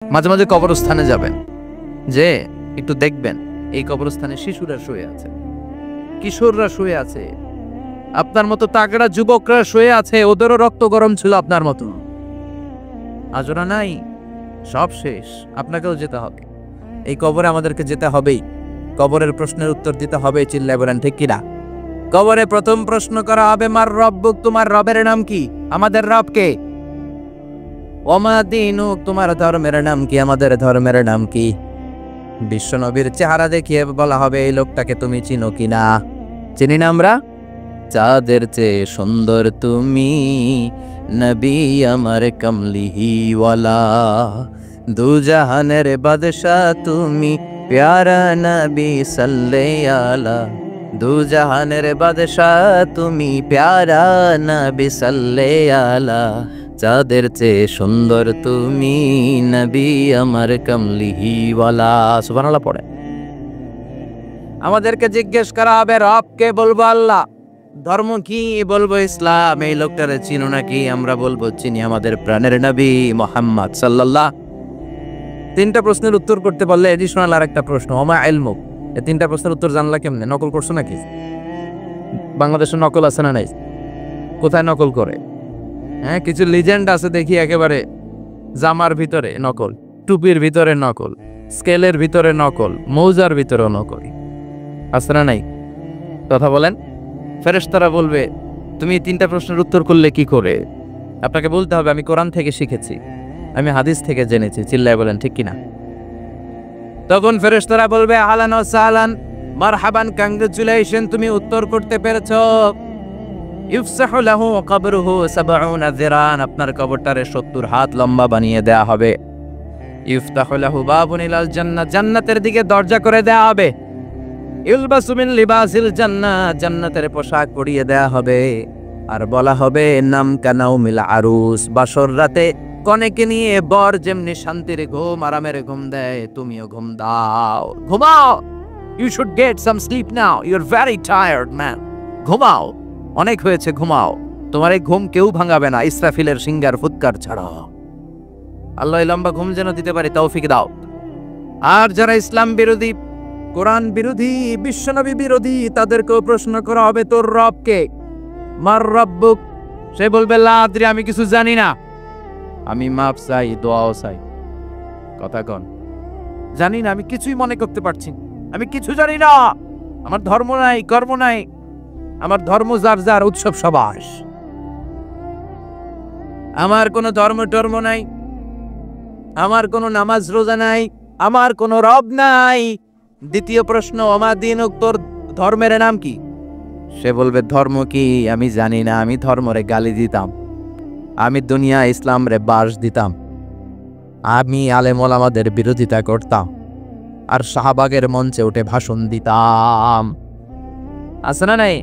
মাঝে মাঝে কবরস্থানে যাবেন, যে একটু দেখবেন এই কবরস্থানে শিশুরা শুয়ে আছে, কিশোররা শুয়ে আছে, আপনার মতো তাগড়া যুবকরা শুয়ে আছে, ওদেরও রক্ত গরম ছিল আপনার মতো। আজরা নাই, সব শেষ, আপনাকেও যেতে হবে। এই কবরে আমাদেরকে যেতে হবেই, কবরের প্রশ্নের উত্তর দিতে হবে। চিল্লায় বলেন ঠিক কিনা? কবরে প্রথম প্রশ্ন করা হবে, মার রব্বুক, তোমার রবের নাম কি? আমাদের রব কে? ওমা দীনুক, তোমার ধর্মের নাম কি? আমাদের ধর্মের নাম কি? বিশ্বনবীর চেহারা দেখিয়ে বলা হবে, এই লোকটাকে তুমি চিনো কিনা? চিনি না আমরা? চাঁদের চেয়ে সুন্দর তুমি, নবী আমার কমলিহিওয়ালা, দুজাহানের বাদশাহ তুমি, প্যারা নবী সাল্লাল্লাহু আলা, দুজাহানের বাদশাহ তুমি, প্যারা নবী সাল্লাল্লাহু আলা, চাঁদের চেয়ে সুন্দর তুমি, নবী আমার কমলিহিওয়ালা। সুবহানাল্লাহ পড়ে। আমাদেরকে জিজ্ঞেস করা হবে, রবকে? বলবো আল্লাহ। ধর্ম কি? বলবো ইসলাম। এই লোকটারে চিনো নাকি? আমরা বলবো চিনি, আমাদের প্রাণের নবী মুহাম্মদ সাল্লাল্লাহু। তিনটা প্রশ্নের উত্তর করতে পারলে এডিশনাল আর একটা প্রশ্ন, ওমা ইলমুক। এই তিনটা প্রশ্নের উত্তর জানলা কেমনে? নকল করছো নাকি? বাংলাদেশে নকল আছে না নাই? কোথায় নকল করে? হ্যাঁ, কিছু লিজেন্ড আছে দেখি, একেবারে জামার ভিতরে নকল, টুপির ভিতরে নকল, স্কেলের ভিতরে নকল, মৌজার ভিতরে নকল আছে না নাই? কথা বলেন। ফেরেশতারা বলবে, তুমি তিনটা প্রশ্নের উত্তর করলে কি করে? আপনাকে বলতে হবে, আমি কোরআন থেকে শিখেছি, আমি হাদিস থেকে জেনেছি। চিল্লায় বলেন ঠিক কিনা? তখন ফেরেশতারা বলবে, আহলান ওয়া সাহলান, মারহাবান, কংগ্রাচুলেশন, তুমি উত্তর করতে পেরেছো। ইফসাহু লাহু কবরুহু ৭০ যিরান, আপনার কবরটারে ৭০ হাত লম্বা বানিয়ে দেয়া হবে। ইফতাহু লাহু বাবুন ইলাল জান্নাহ, জান্নাতের দিকে দরজা করে দেয়া হবে। ইলবাসু মিন লিবাসিল জান্নাহ, জান্নাতের পোশাক পরিয়ে দেয়া হবে। আর বলা হবে, নাম কানাউমিল আরুস, বাসর রাতে কনেকে নিয়ে বর যেমনি শান্তির ঘুম, আরামের ঘুম দেয়, তুমিও ঘুম দাও, ঘুমাও। You should get some sleep now, you are very tired man, ঘুমাও, অনেক হয়েছে, ঘুমাও। তোমার এই ঘুম কেউ ভাঙাবে না, ইসরাফিলের সিঙ্গার ফুৎকার ছাড়া। আল্লাহ লম্বা ঘুম যেন দিতে পারি তৌফিক দাও। আর যারা ইসলাম বিরোধী, কোরআন বিরোধী, বিশ্বনবী বিরোধী, তাদেরকেও প্রশ্ন করা হবে, তোর রব কে? মার রব্বুক? সে বলবে, লা আদরি, আমি কিছু জানি না, আমি মাপ চাই, দোয়াও চাই। কথা কন, জানি না, আমি কিছুই মনে করতে পারছি, আমি কিছু জানি না, আমার ধর্ম নাই, কর্ম নাই, আমার ধর্ম যার যার উৎসব সবাস, আমার কোনো ধর্ম টর্ম নাই, আমার কোনো নামাজ রোজা নাই, আমার কোনো রব নাই। দ্বিতীয় প্রশ্ন, ওমা দীনুক, তোর ধর্মের নাম কি? সে বলবে, ধর্ম কি? আমি জানি না, আমি ধর্মরে গালি দিতাম, আমি দুনিয়া ইসলাম রে বাস দিতাম, আমি আলেম ওলামাদের বিরোধিতা করতাম, আর শাহবাগের মঞ্চে উঠে ভাষণ দিতাম। আছে না নাই?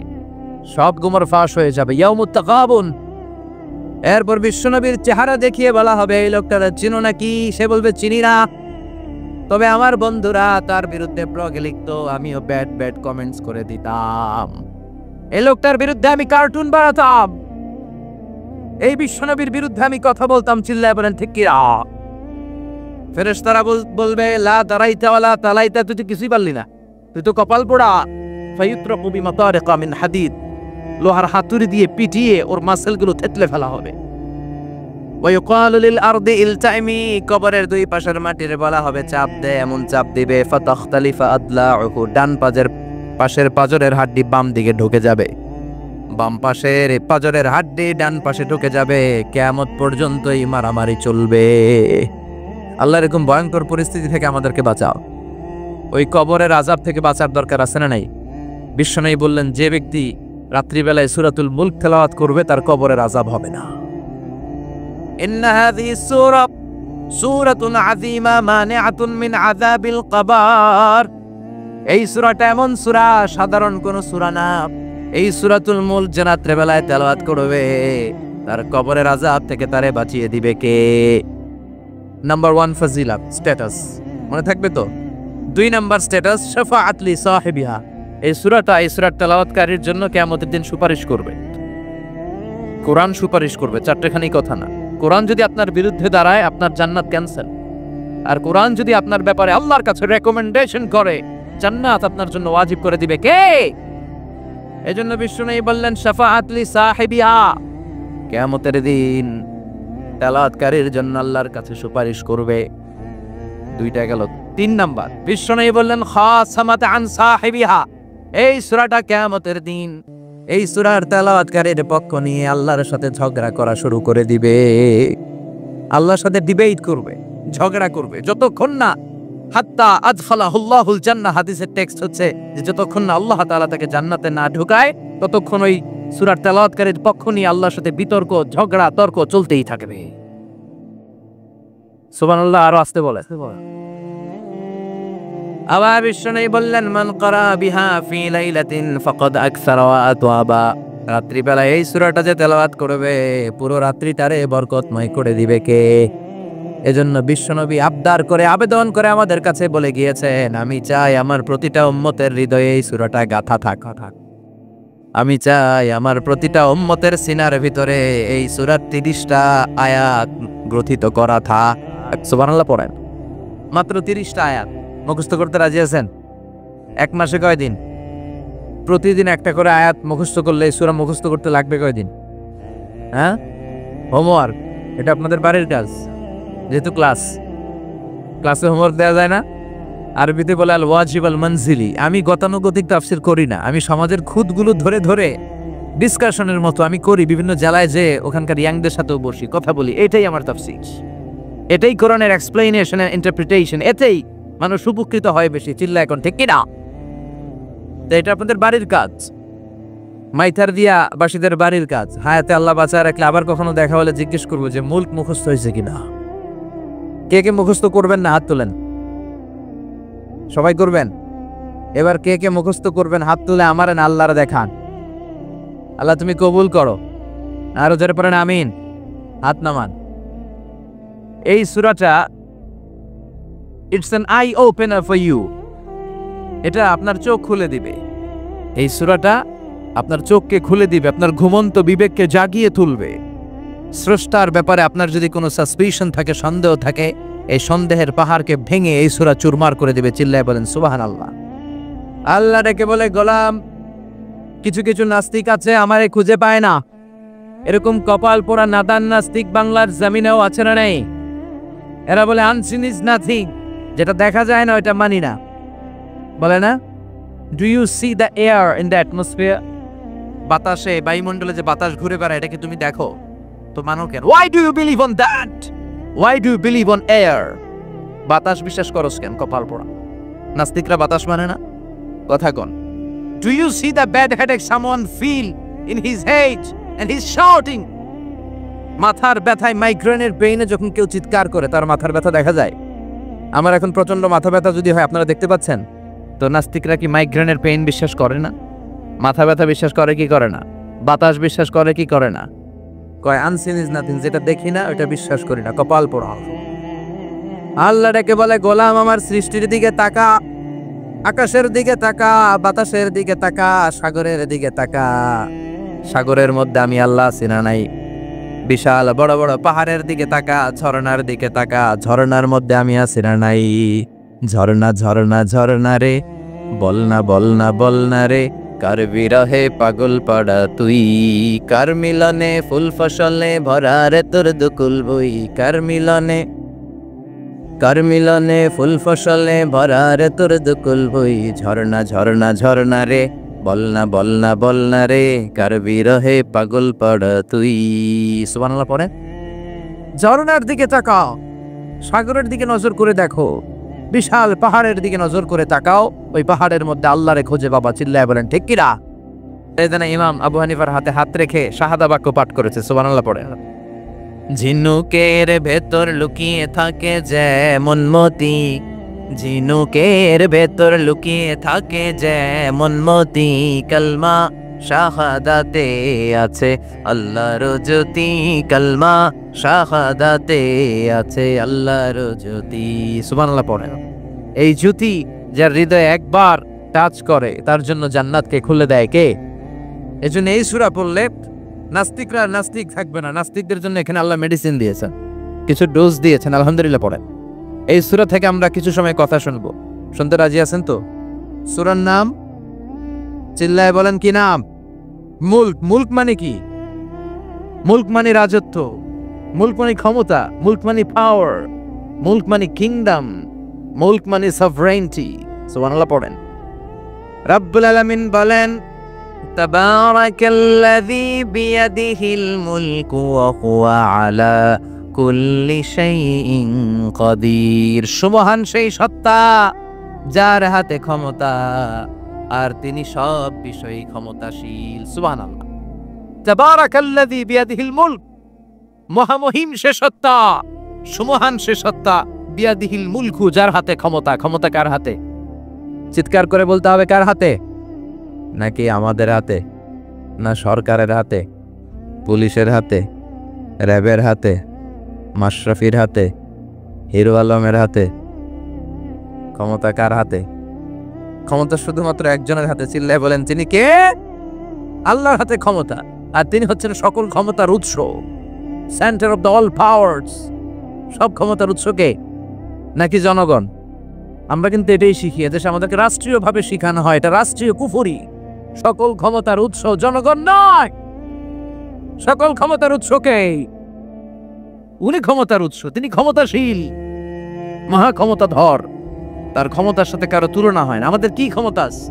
সব গুমর ফাঁস হয়ে যাবে, ইয়াউমুত তাগাবুন। এরপর বিশ্বনবীর চেহারা দেখিয়ে বলা হবে, এই লোকটারা চিনো নাকি? সে বলবে, চিনি না, তবে আমার বন্ধুরা তার বিরুদ্ধে ব্লগে লিখতো, আমিও ব্যাড ব্যাড কমেন্টস করে দিতাম, এই লোকটার বিরুদ্ধে আমি কার্টুন বানাতাম, এই বিশ্বনবীর বিরুদ্ধে আমি কথা বলতাম। চিল্লায় বলেন ঠিক কিনা? ফেরেশতারা বলবে, লা দারাইতা ওয়ালা তালাইতা, তুই তো কিছুই পারলি না, তুই তো কপাল পোড়া। ফায়ুতরাকু বিমাতারিকা মিন হাদিদ, লোহার হাতুড়ি দিয়ে পিটিয়ে ওর মাসেলগুলো থেতলে ফেলা হবে। ওয়ায়ুকালু লিল আরদি ইলতাইমি, কবরের দুই পাশের মাটির বলা হবে চাপ দে, এমন চাপ দিবে, ফাতাখতালিফা আদলাউহু, ডান পাশের পাজরের হাড্ডি বাম দিকে ঢুকে যাবে, বাম পাশের পাজরের হাড্ডি ডান পাশে ঢুকে যাবে। কিয়ামত পর্যন্ত এই মারামারি চলবে। আল্লাহ, এরকম ভয়ঙ্কর পরিস্থিতি থেকে আমাদেরকে বাঁচাও। ওই কবরের আযাব থেকে বাঁচার দরকার আছে না নাই? বিশ্বনবী বললেন, যে ব্যক্তি রাত্রিবেলায় সূরাতুল মুলক তেলাওয়াত করবে, তার কবরের আযাব হবে না। ইন্না হাযিহি সূরাতুন আযীমা মানিআতুন মিন আযাবিল কবর, এই সূরাটা এমন সূরা, সাধারণ কোন সূরা না। এই সূরাতুল মুলক যে রাত্রিবেলায় তেলাওয়াত করবে, তার কবরের আযাব থেকে তারে বাঁচিয়ে দিবে কে? নাম্বার 1 ফজিলাত, স্ট্যাটাস, মনে থাকবে তো? 2 নাম্বার স্ট্যাটাস, শাফাআত লি সাহিবিহা, এই সূরাটা, এই সূরার তেলাওয়াতকারীর জন্য কিয়ামতের দিন সুপারিশ করবে। কোরআন সুপারিশ করবে, চারটেখানি কথা না। কোরআন যদি আপনার বিরুদ্ধে দাঁড়ায়, আপনার জান্নাত ক্যান্সেল। আর কোরআন যদি আপনার ব্যাপারে আল্লাহর কাছে রেকমেন্ডেশন করে, জান্নাত আপনার জন্য ওয়াজিব করে দিবে কে? এজন্য বিশ্বনবী বললেন শাফাআত লি সাহিবিহা, কিয়ামতের দিন তেলাওয়াতকারীর জন্য আল্লাহর কাছে সুপারিশ করবে। দুইটা গেল। 3 নাম্বার, বিশ্বনবী বললেন খাসামাত আন সাহিবিহা, এই সূরাটা কিয়ামতের দিন এই সূরার তেলাওয়াতকারীর পক্ষ নিয়ে আল্লাহর সাথে ঝগড়া করা শুরু করে দিবে। আল্লাহর সাথে ডিবেট করবে, ঝগড়া করবে, যতক্ষণ না হাত্তা আদখালাহুল্লাহুল জান্নাহ। হাদিসের টেক্সট হচ্ছে যে যতক্ষণ না আল্লাহ তাআলা তাকে জান্নাতে না ঢুকায়, ততক্ষণ ওই সূরার তেলাওয়াতকারীর পক্ষ নিয়ে আল্লাহর সাথে বিতর্ক, ঝগড়া, তর্ক চলতেই থাকবে। সুবহানাল্লাহ। আরো আসতে বলে। আবার বিশ্বনবী বললেন মান ক্বারা বিহা ফি লাইলাতিন ফাকাদ আকসারা ওয়া আতওয়াবা, রাত্রিবেলা এই সূরাটা যে তেলাওয়াত করবে পুরো রাত্রিটারে বরকতময় করে দিবে কে? এজন্য বিশ্বনবী আবদার করে, আবেদন করে আমাদের কাছে বলে গিয়েছেন, আমি চাই আমার প্রতিটা উম্মতের হৃদয়ে এই সূরাটা গাঁথা থাক। আমি চাই আমার প্রতিটা উম্মতের সিনার ভিতরে এই সূরার 30টা আয়াত গ্রথিত করা থাক। সুবহানাল্লাহ পড়েন। মাত্র 30টা আয়াত মুখস্থ করতে রাজি আছেন? 1 মাসে কয়দিন? প্রতিদিন একটা করে আয়াত মুখস্থ করলে এই সূরা মুখস্থ করতে লাগবে কয়দিন? হ্যাঁ, হোমওয়ার্ক, এটা আপনাদের বাড়ির কাজ। যেহেতু ক্লাসে হোমওয়ার্ক দেওয়া যায় না, আরবিতে বলে আল ওয়াজিব আল মানজিলি। আমি গতানুগতিক তাফসীর করি না, আমি সমাজের খুঁতগুলো ধরে ধরে ডিসকাশনের মতো আমি করি। বিভিন্ন জেলায় যে ওখানকার ইয়াংদের সাথেও বসি, কথা বলি। এটাই আমার তাফসীর, এটাই কোরআনের এক্সপ্লেনেশন এন্ড ইন্টারপ্রিটেশন। এতেই মানুষ উপকৃত হয় বেশি। চিল্লা এখন ঠিক কিনা? তো এটা আপনাদের বাড়ির কাজ, মাইথার দিয়া বাসীদের বাড়ির কাজ। হায়াতে আল্লাহ বাঁচায় রাখলে আবার কখনো দেখা হলে জিজ্ঞেস করবো যে মুল্ক মুখস্থ হয়েছে কিনা। কে কে মুখস্থ করবেন না হাত তোলেন। সবাই করবেন। এবার কে কে মুখস্থ করবেন হাত তুলে আমার আল্লাহর দেখান। আল্লাহ তুমি কবুল করো। আরো যারা পড়েন আমিন, হাত নামান। এই সূরাটা it's an eye opener for you. এটা আপনার চোখ খুলে দিবে। এই সূরাটা আপনার চোখকে খুলে দিবে, আপনার ঘুমন্ত বিবেককে জাগিয়ে তুলবে। স্রষ্টার ব্যাপারে আপনার যদি কোনো সাসপিশন থাকে, সন্দেহ থাকে, এই সন্দেহের পাহাড়কে ভেঙে এই সূরা চুরমার করে দিবে। চিল্লায় বলেন সুবহানাল্লাহ। আল্লাহ ডেকে বলে, গোলাম, কিছু কিছু নাস্তিক আছে আমারে খুঁজে পায় না। এরকম কপাল পোড়া নাদান নাস্তিক বাংলার জমিনেও আছে না নেই? এরা বলে আনসিন ইজ নাথিং, যেটা দেখা যায় না ওইটা মানি না, বলে না? Do you see the air in the atmosphere? বাতাসে, বায়ুমণ্ডলে যে বাতাস ঘুরে বেড়ায়, এটাকে তুমি দেখো তো মানো কেন? Why do you believe on that? Why do you believe on air? বাতাস বিশ্বাস করস কেন? কপাল পোড়া নাস্তিকরা বাতাস মানে না, কথা কন। Do you see the bad headache someone feel in his head and he is shouting? মাথার ব্যথায়, মাইগ্রেনের পেইনে যখন কেউ চিৎকার করে তার মাথার ব্যথা দেখা যায়। আমার এখন প্রচন্ড মাথা ব্যথা যদি হয়, আপনারা দেখতে পাচ্ছেন তো। নাস্তিকরা কি মাইগ্রেনের পেইন বিশ্বাস করে না? মাথা ব্যথা বিশ্বাস করে কি করে না? বাতাস বিশ্বাস করে কি করে না? কয় আনসিন ইজ নাথিং, যেটা দেখি না ওটা বিশ্বাস করি না। কপাল পোড়া। আল্লাহ ডেকে বলে, গোলাম আমার সৃষ্টির দিকে তাকা, আকাশের দিকে তাকা, বাতাসের দিকে তাকা, সাগরের দিকে তাকা। সাগরের মধ্যে আমি আল্লাহ আছি না নাই? বিশাল বড় বড় পাহাড়ের দিকে তাকা, ঝর্ণার দিকে তাকা, ঝর্ণার মধ্যে আমি আছি না নাই? ঝর্ণা ঝর্ণা ঝর্ণা রে, বলনা বলনা বলনা রে, কার বিরহে পাগল পাড়া তুই, কার মিলনে ফুল ফসলে ভরা রে তোর দুকুল বই, কার মিলনে ফুল ফসলে ভরা রে তোর দুকুল বই। ঝর্ণা ঝর্ণা ঝর্ণা রে, বলনা বলনা বলনা রে, কার বিরহে পাগল পাড়া তুই। সুবহানাল্লাহ পড়ে। ঝর্ণার দিকে তাকাও, সাগরের দিকে নজর করে দেখো, বিশাল পাহাড়ের দিকে নজর করে তাকাও, ওই পাহাড়ের মধ্যে আল্লাহরে খোঁজে বাবা। চিল্লায় বলেন ঠিক কিনা? এখানে ইমাম আবু হানিফার হাতে হাত রেখে শাহাদা বাক্য পাঠ করেছে। সুবহানাল্লাহ পড়ে। ঝিনুকের ভেতর লুকিয়ে থাকে যেমন মতি, ঝিনুকের ভেতর লুকিয়ে থাকে যেমন মতি, কলমা শাহাদাতে আছে আল্লাহর জ্যোতি, কলমা শাহাদাতে আছে আল্লাহর জ্যোতি। সুবহানাল্লাহ পড়ে। এই জ্যোতি যার হৃদয়ে একবার টাচ করে তার জন্য জান্নাতকে খুলে দেয় কে? এজন্য এই সূরা পড়লে নাস্তিকরা নাস্তিক থাকবে না। নাস্তিকদের জন্য এখানে আল্লাহ মেডিসিন দিয়েছেন, কিছু ডোজ দিয়েছেন। আলহামদুলিল্লাহ পড়েন। এই সূরা থেকে আমরা কিছু সময় কথা শুনবো, শুনতে রাজি আছেন তো? সূরার নাম চিল্লায় বলেন কি নাম? মুলক। মুলক মানে কি? মুলক মানে রাজত্ব, মুলক মানে ক্ষমতা, মুলক মানে পাওয়ার, মুলক মানে কিংডম, মুলক মানে সভরেন্টি। সুবহানাল্লাহ পড়েন। রাব্বুল আলামিন বলেন তাবারাকাল্লাযী বিয়াদিহিল মুলকু ওয়া হুয়া আলা কুল্লি শাইইন কাদির। সুবহান সেই সত্তা যার হাতে ক্ষমতা আর তিনি সব বিষয়ে ক্ষমতাশীল। সুবহানাল্লাহ। তাবারাকাল্লাযী বিয়াদিহিল মুলক, মহামহিম সে সত্তা, সুমহান সে সত্তা, বিয়াদিহিল মুলকু যার হাতে ক্ষমতা। ক্ষমতা কার হাতে? চিৎকার করে বলতে হবে, কার হাতে? নাকি আমাদের হাতে, না সরকারের হাতে, পুলিশের হাতে, র্যাবের হাতে, মাশরাফির হাতে, হিরো আলমের হাতে? ক্ষমতা কার হাতে? ক্ষমতা শুধুমাত্র একজনের হাতে। চিল্লায় বলেন তিনি কে? আল্লাহর হাতে ক্ষমতা, আর তিনি হচ্ছেন সকল ক্ষমতার উৎস, centre of the all powers. সব ক্ষমতার উৎস কে? নাকি জনগণ? আমরা কিন্তু এটাই শিখি, এদেশে আমাদেরকে রাষ্ট্রীয়ভাবে শিখানো হয়, এটা রাষ্ট্রীয় কুফরি। সকল ক্ষমতার উৎস জনগণ নয়, সকল ক্ষমতার উৎস কে? উনি ক্ষমতার উৎস, তিনি ক্ষমতাশীল, মহা ক্ষমতাধর, তার ক্ষমতার সাথে কারো তুলনা হয় না। আমাদের কি ক্ষমতা আছে?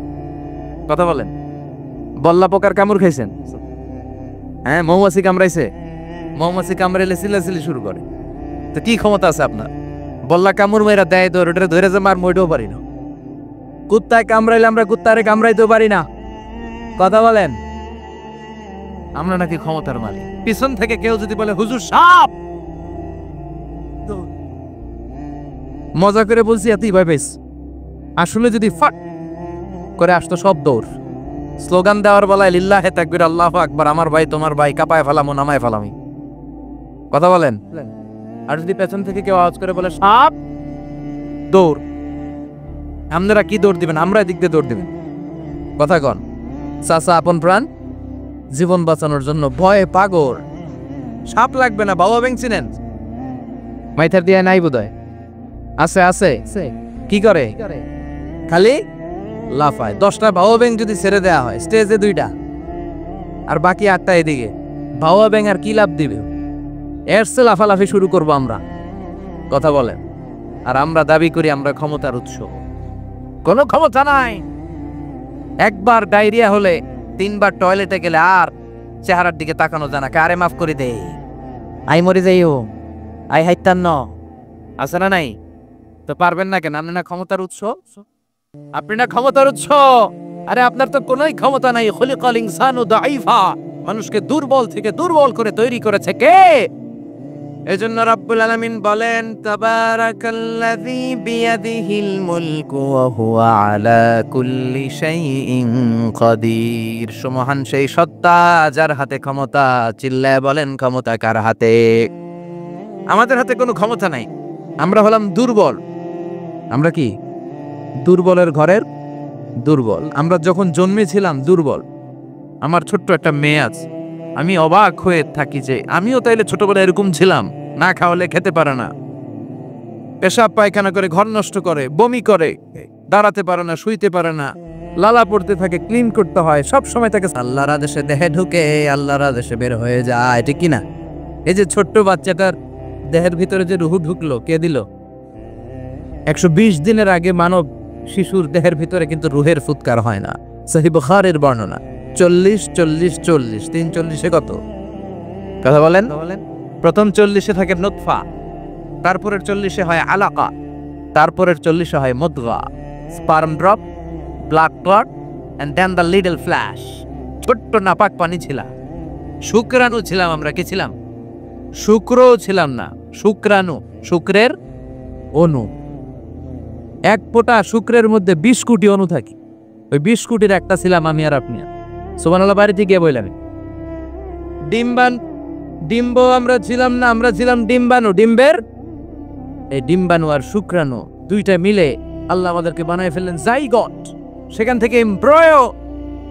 কথা বলেন। বল্লা পোকার কামড় খাইছেন? হ্যাঁ, মৌমাছি কামড়াইছে, মৌমাছি কামড়াইলে চিল্লাচিল্লি শুরু করে, তো কি ক্ষমতা আছে আপনার? বল্লা কামড় মেয়েরা দেয় ধরে, ওটা ধরে যে মার মইটাও পারি না। কুত্তায় কামড়াইলে আমরা কুত্তারে কামড়াইতেও পারি না। কথা বলেন। আমরা নাকি ক্ষমতার মালিক? পিছন থেকে কেউ যদি বলে হুজুর সাপ, মজা করে বলছি, এতই ভয় পাইস। আসলে যদি ফাট করে আসতো সব দৌড়। স্লোগান দেওয়ার বেলায় লিল্লাহে তাকবীর, আল্লাহু আকবার, আমার ভাই তোমার ভাই, কাপায় ফেলামো নামায় ফেলামি। কথা বলেন। আর যদি পেছন থেকে কেউ আওয়াজ করে বলে সাপ, দৌড়। আপনারা কি দৌড় দিবেন? আমরা এদিক দিয়ে দৌড় দিবেন। কথা কন। চাচা আপন প্রাণ জীবন বাঁচানোর জন্য ভয়ে পাগল। সাপ লাগবে না, বাবা ব্যাং চিনেন? মাইথার দিয়ে নাই বোধহয়। আছে আছে, কি করে? খালি লাফায়। 10টা বাবা ব্যাং যদি ছেড়ে দেওয়া হয় স্টেজে 2টা, আর বাকি 8টা এদিকে, বাবা ব্যাং আর কি লাভ দিবে? এর সে লাফালাফি শুরু করবো আমরা। কথা বলেন। আর আমরা দাবি করি আমরা ক্ষমতার উৎস। কোনো ক্ষমতা নাই। একবার ডায়রিয়া হলে 3বার টয়লেটে গেলে আর চেহারার দিকে তাকানো যায় না। কারে মাফ করে দে, আই মরে যাইও, আই হাইতান ন, আছে না নাই? তো পারবেন না কেন? আপনি না ক্ষমতার উৎস, আপনি না ক্ষমতার উৎস। আরে আপনার তো কোনোই ক্ষমতা নাই। খুলিকাল ইনসানু দাঈফা, মানুষকে দুর্বল থেকে দুর্বল করে তৈরি করেছে কে? এজন্য রাব্বুল আলামিন বলেন তাবারাকাল্লাযী বিয়াদিহিল মুলকু ওয়া হুয়া আলা কুল্লি শাইইন কাদির। সুমহান সেই সত্তা যার হাতে ক্ষমতা। চিল্লায় বলেন ক্ষমতা কার হাতে? আমাদের হাতে কোনো ক্ষমতা নাই। আমরা হলাম দুর্বল। আমরা কি? দুর্বলের ঘরের দুর্বল। আমরা যখন জন্মেছিলাম দুর্বল। আমার ছোট্ট একটা মেয়ে আছে, আমি অবাক হয়ে থাকি যে আমিও তাইলে ছোটবেলায় এরকম ছিলাম। না খাওয়ালে খেতে পারে না, পেশাব পায়খানা করে, ঘর নষ্ট করে, বমি করে, দাঁড়াতে পারে না, শুইতে পারে না, লালা পড়তে থাকে, ক্লিন করতে হয়, সব সময় তাকে আল্লাহর আদেশে দেহে ঢুকে, আল্লাহর আদেশে বের হয়ে যায়। ঠিক কিনা? এই যে ছোট্ট বাচ্চাটার দেহের ভিতরে যে রুহু ঢুকলো, কে দিল? 120 দিনের আগে মানব শিশুর দেহের ভিতরে কিন্তু রুহের ফুৎকার হয় না। সহিহ বুখারীর বর্ণনা। 40 40 40 340 কত? কথা বলেন। প্রথম 40 থাকে নুতফা, তারপরের 40 হয় আলাকা, তারপরের 40 হয় মুদগা, sperm drop, blood clot, and then the little flesh. ছোট্ট নাপাক পানি ছিলাম, শুক্রাণু ছিলাম। আমরা কি ছিলাম? শুক্রও ছিলাম না, শুক্রাণু, শুক্রের অণু। এক ফোঁটা শুক্রের মধ্যে 20 কোটি অণু থাকে। ওই 20 কোটির একটা ছিলাম আমি আর আপনি। সুবহানাল্লাহ। বাড়িতে গিয়ে বললাম ডিম্ব আমরা ছিলাম না, আমরা ছিলাম ডিম্বাণু। ডিম্বের এই ডিম্বাণু আর শুক্রাণু দুইটা মিলে আল্লাহ আমাদেরকে বানায় ফেললেন জাইগট, সেখান থেকে এমব্রয়ো,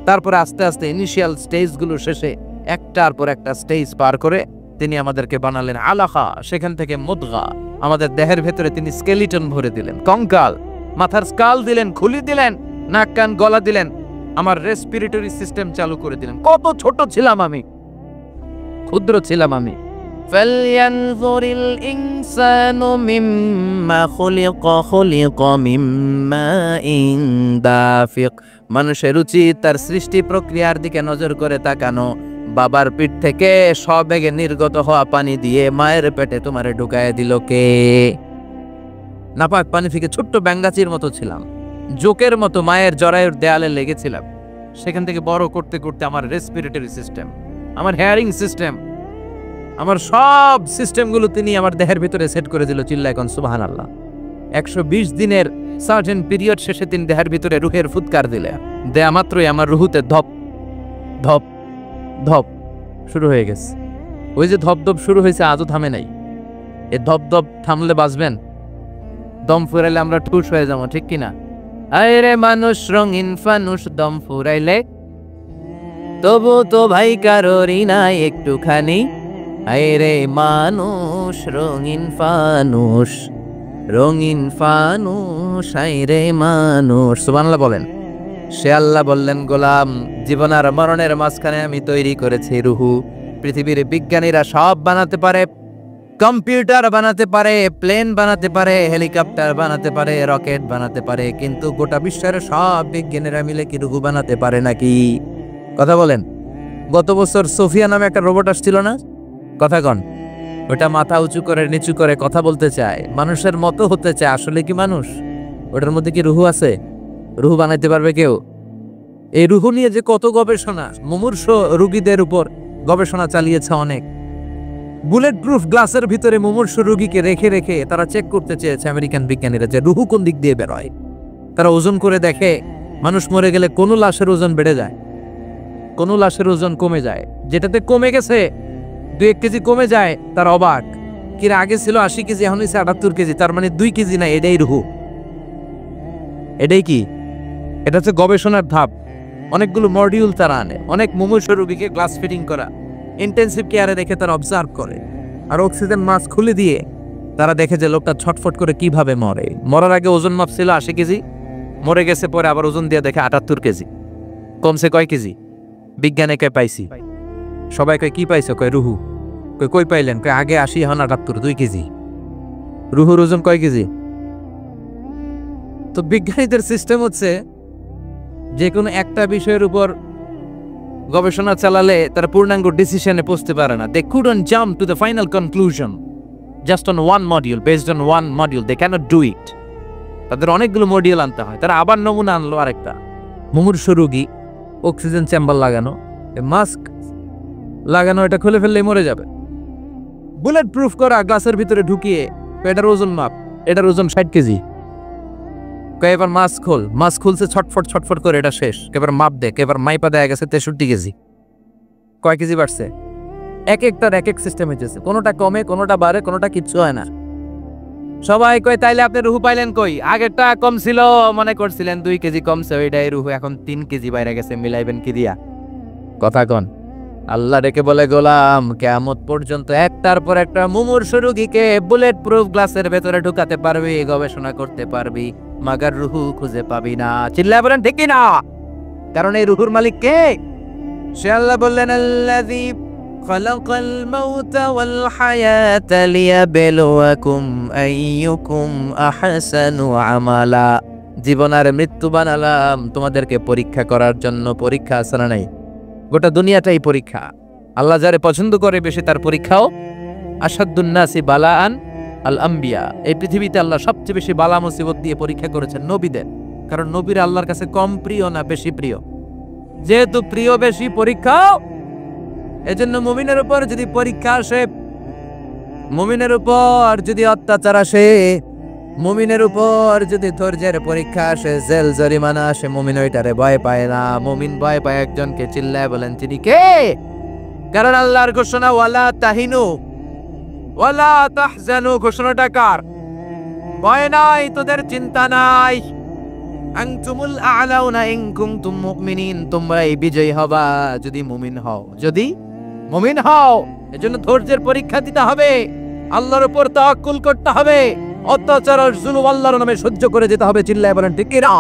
তারপরে আস্তে আস্তে ইনিশিয়াল স্টেজগুলো শেষে একটার পর একটা স্টেজ পার করে তিনি আমাদেরকে বানালেন আলাকা, সেখান থেকে মুদগা, আমাদের দেহের ভেতরে তিনি স্কেলিটন ভরে দিলেন, কঙ্কাল, মাথার স্কাল দিলেন, খুলি দিলেন, নাক কান গলা দিলেন, আমার রেসপিরেটরি সিস্টেম চালু করে দিলেন। কত ছোট ছিলাম আমি, ক্ষুদ্র ছিলাম আমি। ফালয়ানজুরিল ইনসানু মিম্মা খুলিকা, খুলিকা মিম্মা ইন দাফিক। মানুষের উচিত তার সৃষ্টি প্রক্রিয়ার দিকে নজর করে তাকানো। বাবার পিঠ থেকে সবেগে নির্গত হওয়া পানি দিয়ে মায়ের পেটে তোমারে ঢুকায় দিল কে? নাপাক পানি থেকে ছোট্ট ব্যাঙ্গাচির মতো ছিলাম, জোকের মতো মায়ের জরায়ুর দেয়ালে লেগেছিলাম। সেখান থেকে বড় করতে করতে আমার রেসপিরেটরি সিস্টেম, আমার হেয়ারিং সিস্টেম, আমার সব সিস্টেমগুলো তিনি আমার দেহের ভিতরে সেট করে দিল। চিল্লা এখন সুবহানাল্লাহ। 120 দিনের সার্টেন পিরিয়ড শেষে তিনি দেহের ভিতরে রুহের ফুৎকার দিলে, দেয়া মাত্রই আমার রুহুতে ধপ ধপ ধপ শুরু হয়ে গেছে। ওই যে ধপ ধপ শুরু হয়েছে আজও থামে নাই। এ ধপ ধপ থামলে বাঁচবেন, দম ফুরাইলে আমরা ঠুস হয়ে যাবো, ঠিক কিনা? আরে মানুষ রঙিন ফানুষ, দম ফুরাইলে তবু তো ভাই কারোরই নাই একটুখানি। আরে মানুষ রঙিন ফানুষ, রঙিন ফানুষ, আরে মানুষ। সুবহানাল্লাহ বলেন। সে আল্লাহ বললেন, গোলাম, জীবন আর মরণের মাঝখানে আমি তৈরি করেছি রুহু। পৃথিবীর বিজ্ঞানীরা সব বানাতে পারে, কম্পিউটার বানাতে পারে, প্লেন বানাতে পারে, হেলিকপ্টার বানাতে পারে, রকেট বানাতে পারে, কিন্তু গোটা বিশ্বের সব বিজ্ঞানীরা মিলে কি রুহু বানাতে পারে নাকি? কথা বলেন। গত বছর সোফিয়া নামে একটা রোবট আসছিল না? কথা কন। ওটা মাথা উঁচু করে নিচু করে কথা বলতে চায়, মানুষের মতো হতে চায়। আসলে কি মানুষ? ওটার মধ্যে কি রুহু আছে? রুহু বানাইতে পারবে কেউ? এই রুহু নিয়ে যে কত গবেষণা, মুমূর্ষ রোগীদের উপর গবেষণা চালিয়েছে অনেক। বুলেট প্রুফ গ্লাসের ভিতরে মুমূর্ষ রোগীকে রেখে রেখে তারা চেক করতে চেয়েছে আমেরিকান বিজ্ঞানীরা যে রুহু কোন দিক দিয়ে বেরোয়। তারা ওজন করে দেখে, মানুষ মরে গেলে কোন লাশের ওজন বেড়ে যায়, কোন লাশের ওজন কমে যায়। যেটাতে কমে গেছে 2-1 কেজি কমে যায়, তার অবাক। কিরা আগে ছিল 80 কেজি, এখন হচ্ছে 78 কেজি, তার মানে 2 কেজি না, এটাই রুহু। এটাই কি? এটা হচ্ছে গবেষণার ধাপ। অনেকগুলো মডিউল তারা আনে, অনেক মুমূর্ষ রোগীকে গ্লাস ফিটিং করা, ইন্টেন্সিভ কেয়ারে রেখে তারা অবজার্ভ করে, আর অক্সিজেন মাস্ক খুলে দিয়ে তারা দেখে যে লোকটা ছটফট করে কিভাবে মরে। মরার আগে ওজন মাপ ছিল 80 কেজি, মরে গেছে পরে আবার ওজন দিয়ে দেখে 78 কেজি। কমছে কয় কেজি? বিজ্ঞানে কয় পাইছি। সবাই কয় কি পাইছো? কয় রুহু। কই পাইলেন? কয় আগে 80, এখন 78, 2 কেজি। রুহুর ওজন কয় কেজি? তো বিজ্ঞানীদের সিস্টেম হচ্ছে যে কোনো একটা বিষয়ের উপর গবেষণা চালালে তারা পূর্ণাঙ্গ ডিসিশনে পৌঁছতে পারে না। They couldn't jump to the final conclusion just on one module, based on one module. They cannot do it. তাদের অনেকগুলো মডিউল আনতে হয়। তারা আবার নমুনা আনলো আরেকটা। মুমূর্ষ রোগী, অক্সিজেন চেম্বার লাগানো, মাস্ক লাগানো, এটা খুলে ফেললেই মরে যাবে। বুলেট প্রুফ করা গ্লাসের ভিতরে ঢুকিয়ে এটার ওজন মাপ, এটার ওজন 60 কেজি। এবার মাস্ক খোল, মাস্ক খুলছে ছটফট ছটফট করে, এটা শেষ। এবার মাপ দেখ, এবার মাইপা দেয়া গেছে 63 কেজি। কয় কেজি বাড়ছে? এক একটার এক এক সিস্টেম হয়েছে, কোনোটা কমে, কোনোটা বাড়ে, কোনোটা কিচ্ছু হয় না। সবাই কয় তাইলে আপনি রুহু পাইলেন কই? আগেরটা কম ছিল, মনে করছিলেন 2 কেজি কমছে, ওইটাই রুহু, এখন 3 কেজি বাইরে গেছে, মিলাইবেন কি দিয়া? কথা কন। আল্লাহ ডেকে বলে, গোলাম, কিয়ামত পর্যন্ত একটার পর একটা মুমূর্ষ রোগীকে বুলেট প্রুফ গ্লাসের ভেতরে ঢুকাতে পারবি, গবেষণা করতে পারবি, মাগার রুহু খুঁজে পাবি না। চিল্লায় বলেন ঠিক কি না? কারণ এই রুহুর মালিক কে? সে আল্লাহ বললেন, আল্লাযী খালাকাল মাউতা ওয়াল হায়াতা লিয়াবলুয়াকুম আইয়ুকুম আহসানু আমালা। জীবন আর মৃত্যু বানালাম তোমাদেরকে পরীক্ষা করার জন্য। পরীক্ষা আছে না নাই? গোটা দুনিয়াটাই পরীক্ষা। আল্লাহ যারে পছন্দ করে বেশি তার পরীক্ষাও। আশাদ্দুন নাসি বালাআন আল আম্বিয়া। এই পৃথিবীতে আল্লাহ সবচেয়ে বেশি বালা মুসিবত দিয়ে পরীক্ষা করেছেন নবীদের। কারণ নবীরা আল্লাহর কাছে কম প্রিয় না বেশি প্রিয়? যেহেতু প্রিয় বেশি, পরীক্ষাও। এজন্য মুমিনের উপর যদি পরীক্ষা আসে, মুমিনের উপর যদি অত্যাচার আসে, মুমিনের উপর যদি ধৈর্যের পরীক্ষা আসে, জেল জরিমানা আসে, মুমিন ওইটারে ভয় পায় না। মুমিন ভয় পায় একজনকে। চিল্লায় বলেন তিনি কে? কারণ আল্লাহর ঘোষণা, ওয়ালা তাহিনু ওয়ালা তাহজানু। ঘোষণাটা কার? ভয় নাই, তোদের চিন্তা নাই। আনতুমুল আ'লাউনা ইন কুনতুম মুমিনিন। তোমরাই বিজয়ী হবা যদি মুমিন হও, যদি মুমিন হও। এজন্য ধৈর্যের পরীক্ষা দিতে হবে। আল্লাহর উপর তাওয়াক্কুল করতে হবে, অত্যাচার আর জুলুম আল্লাহর নামে সহ্য করে যেতে হবে। চিল্লায় বলেন ঠিক কিনা?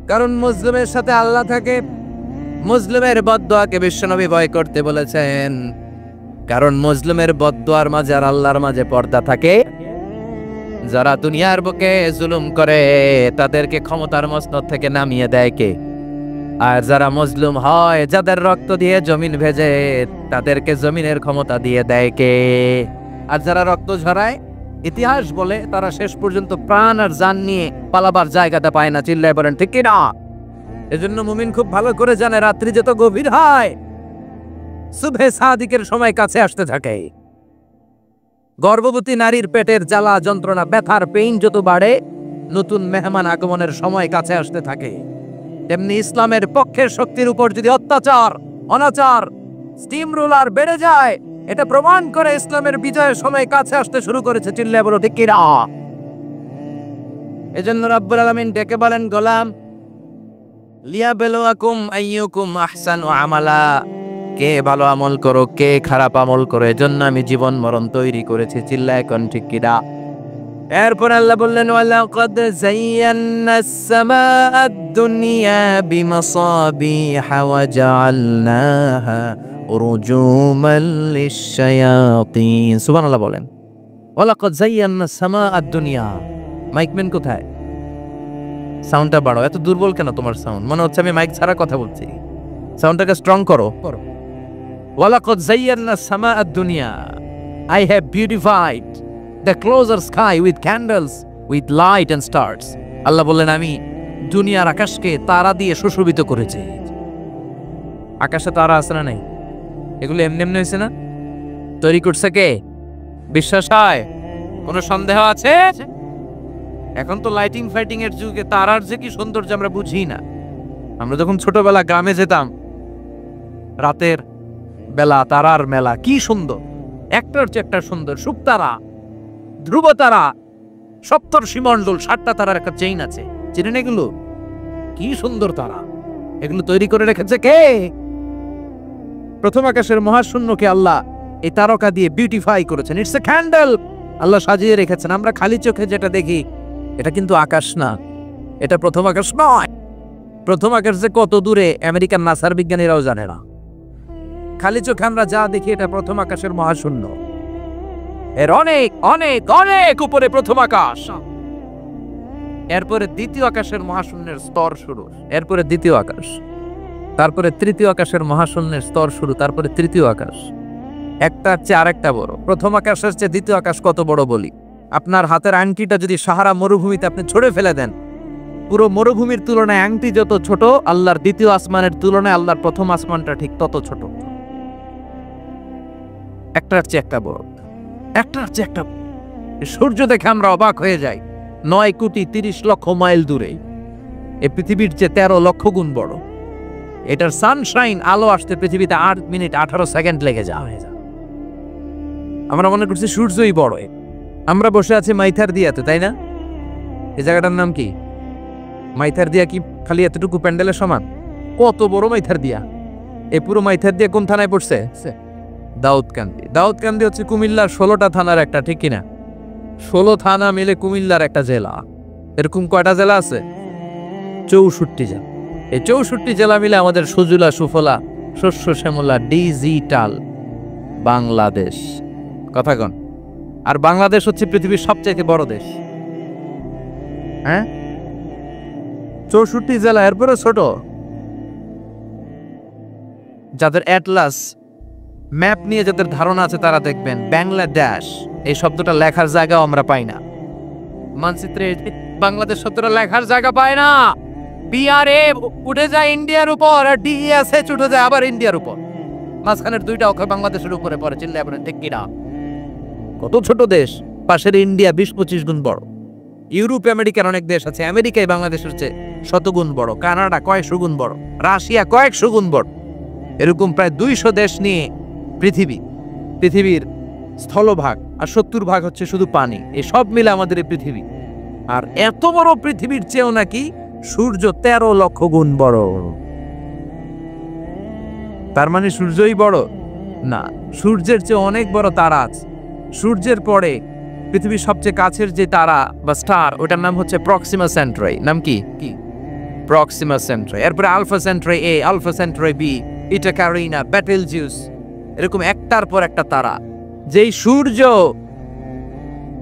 কারণ মুসলিমের সাথে আল্লাহ থাকে। মুসলিমের বদদোয়াকে বিশ্বনবী ভয় করতে বলেছেন, কারণ মুসলিমের বদদোয়ার মাঝে আর আল্লাহর মাঝে পর্দা থাকে। যারা দুনিয়ার বুকে জুলুম করে তাদেরকে ক্ষমতার মসনদ থেকে নামিয়ে দেয় কে? আর যারা মজলুম হয়, যাদের রক্ত দিয়ে জমিন ভেজে, তাদেরকে জমিনের ক্ষমতা দিয়ে দেয় কে? আর যারা রক্ত ঝরায়, ইতিহাস বলে তারা শেষ পর্যন্ত প্রাণ আর জান নিয়ে পালাবার জায়গাটা পায় না। চিল্লায় বলেন ঠিক কিনা? এজন্য মুমিন খুব ভালো করে জানে রাত্রি যত গভীর হয়, সুবহে সাদিকের সময় কাছে আসতে থাকে। গর্ভবতী নারীর পেটের জ্বালা যন্ত্রণা, ব্যথার পেইন যত বাড়ে, নতুন মেহমান আগমনের সময় কাছে আসতে থাকে। তেমনি ইসলামের পক্ষের শক্তির উপর যদি অত্যাচার, অনাচার, স্টিম রোলার বেড়ে যায়, এটা প্রমাণ করে ইসলামের বিজয়ের সময় কাছে আসতে শুরু করেছে। চিল্লায় বলো ঠিক কিনা? এজন্য রাব্বুল আলামিন ডেকে বলেন, গোলাম, লিয়াবলুয়াকুম আইয়ুকুম আহসানু আমালা, কে ভালো আমল করো, কে খারাপ আমল করো, এজন্য আমি জীবন মরণ তৈরি করেছি। চিল্লায় কোন ঠিক কিনা? এরপর আল্লাহ বললেন, ওয়ালাকাদ যায়্যানাস সামাআদ দুনিয়া বিমাসাবিহা ওয়া জাআলনাহা রুজুমান লিশ-শায়াতিন। সুবহানাল্লাহ বলেন। ওয়ালাকাদ যায়্যানাস সামাআদ দুনিয়া। মাইকম্যান কোথায়? সাউন্ডটা বাড়াও। এত দুর্বল কেন তোমার সাউন্ড? মনে হচ্ছে আমি মাইক ছাড়া কথা বলছি। সাউন্ডটাকে স্ট্রং করো। ওয়ালাকাদ যায়্যানাস সামাআদ দুনিয়া, I have beautified the closer sky with candles, with light and stars. আল্লাহ বললেন, আমি দুনিয়ার আকাশকে তারা দিয়ে সুশোভিত করেছি। আকাশে তারা আছে না নাই? এগুলো এমনি এমনি হয়েছে না? তৈরি করছে কে? বিশ্বাস হয়? কোনো সন্দেহ আছে? এখন তো লাইটিং ফাইটিং এর যুগে তারার যে কি সৌন্দর্য আমরা বুঝি না। আমরা যখন ছোটবেলা গ্রামে যেতাম, রাতের বেলা তারার মেলা, কি সুন্দর, একটার চেয়ে একটা সুন্দর। শুকতারা, ধ্রুব তারা, সপ্তর্ষিমণ্ডল, 7টা তারার একটা চেইন আছে, চেনেন এগুলো? কি সুন্দর তারা! এগুলো তৈরি করে রেখেছে কে? প্রথম আকাশের মহাশূন্যকে আল্লাহ এই তারকা দিয়ে বিউটিফাই করেছেন। It's a candle. আল্লাহ সাজিয়ে রেখেছেন। আমরা খালি চোখে যেটা দেখি, এটা কিন্তু আকাশ না, এটা প্রথম আকাশ নয়। প্রথম আকাশ যে কত দূরে আমেরিকার নাসার বিজ্ঞানীরাও জানে না। খালি চোখে আমরা যা দেখি, এটা প্রথম আকাশের মহাশূন্য। এর অনেক অনেক অনেক উপরে প্রথম আকাশ। এরপরে দ্বিতীয় আকাশের মহাশূন্যের স্তর শুরু, এরপরে দ্বিতীয় আকাশ, তারপরে তৃতীয় আকাশের মহাশূন্যের স্তর শুরু, তারপরে তৃতীয় আকাশ। একটার চেয়ে আরেকটা বড়। প্রথম আকাশের চেয়ে দ্বিতীয় আকাশ কত বড় বলি? আপনার হাতের আংটিটা যদি সাহারা মরুভূমিতে আপনি ছড়ে ফেলে দেন, পুরো মরুভূমির তুলনায় আংটি যত ছোট, আল্লাহর দ্বিতীয় আসমানের তুলনায় আল্লাহর প্রথম আসমানটা ঠিক তত ছোট। একটার চেয়ে একটা বড়, একটার চেয়ে একটা। সূর্য দেখে আমরা অবাক হয়ে যাই। 9,30,00,000 মাইল দূরে, এই পৃথিবীর চেয়ে 13 লক্ষ গুণ বড়। এটার সানশাইন, আলো আসতে পৃথিবীতে 8 মিনিট 18 সেকেন্ড লেগে যায়। আমরা মনে করছি সূর্যই বড়। আমরা বসে আছি মাইথার দিয়াতে, তাই না? এই জায়গাটার নাম কি? মাইথার দিয়া কি খালি এতটুকু প্যান্ডেলের সমান? কত বড় মাইথার দিয়া! এই পুরো মাইথার দিয়া কোন থানায় পড়ছে? দাউদকান্দি। দাউদকান্দি হচ্ছে কুমিল্লার 16টা থানার একটা, ঠিক কিনা? 16 থানা মিলে কুমিল্লার একটা জেলা। এরকম কয়টা জেলা আছে? 64 জেলা। এই 64 জেলা মিলে আমাদের সুজলা সুফলা, শস্য শ্যামলা, ডিজিটাল বাংলাদেশ। কথা কন। আর বাংলাদেশ হচ্ছে পৃথিবীর সবচেয়ে বড় দেশ। হ্যাঁ, 64 জেলা, এরপরে ছোট। যাদের অ্যাটলাস ম্যাপ নিয়ে যাদের ধারণা আছে তারা দেখবেন বাংলাদেশ এই শব্দটা লেখার জায়গাও আমরা পাই না। মানচিত্রে বাংলাদেশ শব্দটা লেখার জায়গা পায় না। বিআরএ উঠে যায় ইন্ডিয়ার উপর, আর ডিএসএচ উঠে যায় আবার ইন্ডিয়ার উপর। মাঝখানের 2টা অক্ষর বাংলাদেশের উপরে পড়ে। চিল্লায় বলেন ঠিক কিনা? কত ছোট দেশ! পাশের ইন্ডিয়া 20-25 গুণ বড়। ইউরোপ আমেরিকার অনেক দেশ আছে, আমেরিকায় বাংলাদেশের চেয়ে 100 গুণ বড়। কানাডা কয়েকশো গুণ বড়, রাশিয়া কয়েকশো গুণ বড়। এরকম প্রায় 200 দেশ নিয়ে পৃথিবীর স্থলভাগ, আর 70% হচ্ছে শুধু পানি। এই সব মিলে আমাদের এই পৃথিবী। আর এত বড় পৃথিবীর চেয়েও নাকি সূর্য 13 লক্ষ গুণ বড়। তার মানে সূর্যই বড় না, সূর্যের চেয়ে অনেক বড় তারা আছে। সূর্যের পরে পৃথিবীর সবচেয়ে কাছের যে তারা বা স্টার, ওটার নাম হচ্ছে প্রক্সিমা সেন্ট্রাই। নাম কি? প্রক্সিমা সেন্ট্রাই। এরপরে আলফা সেন্ট্রাই এ, আলফা সেন্ট্রাই বি, ইটা ক্যারিনা, বেটেলজিউস, এরকম একটার পর একটা তারা। যেই সূর্য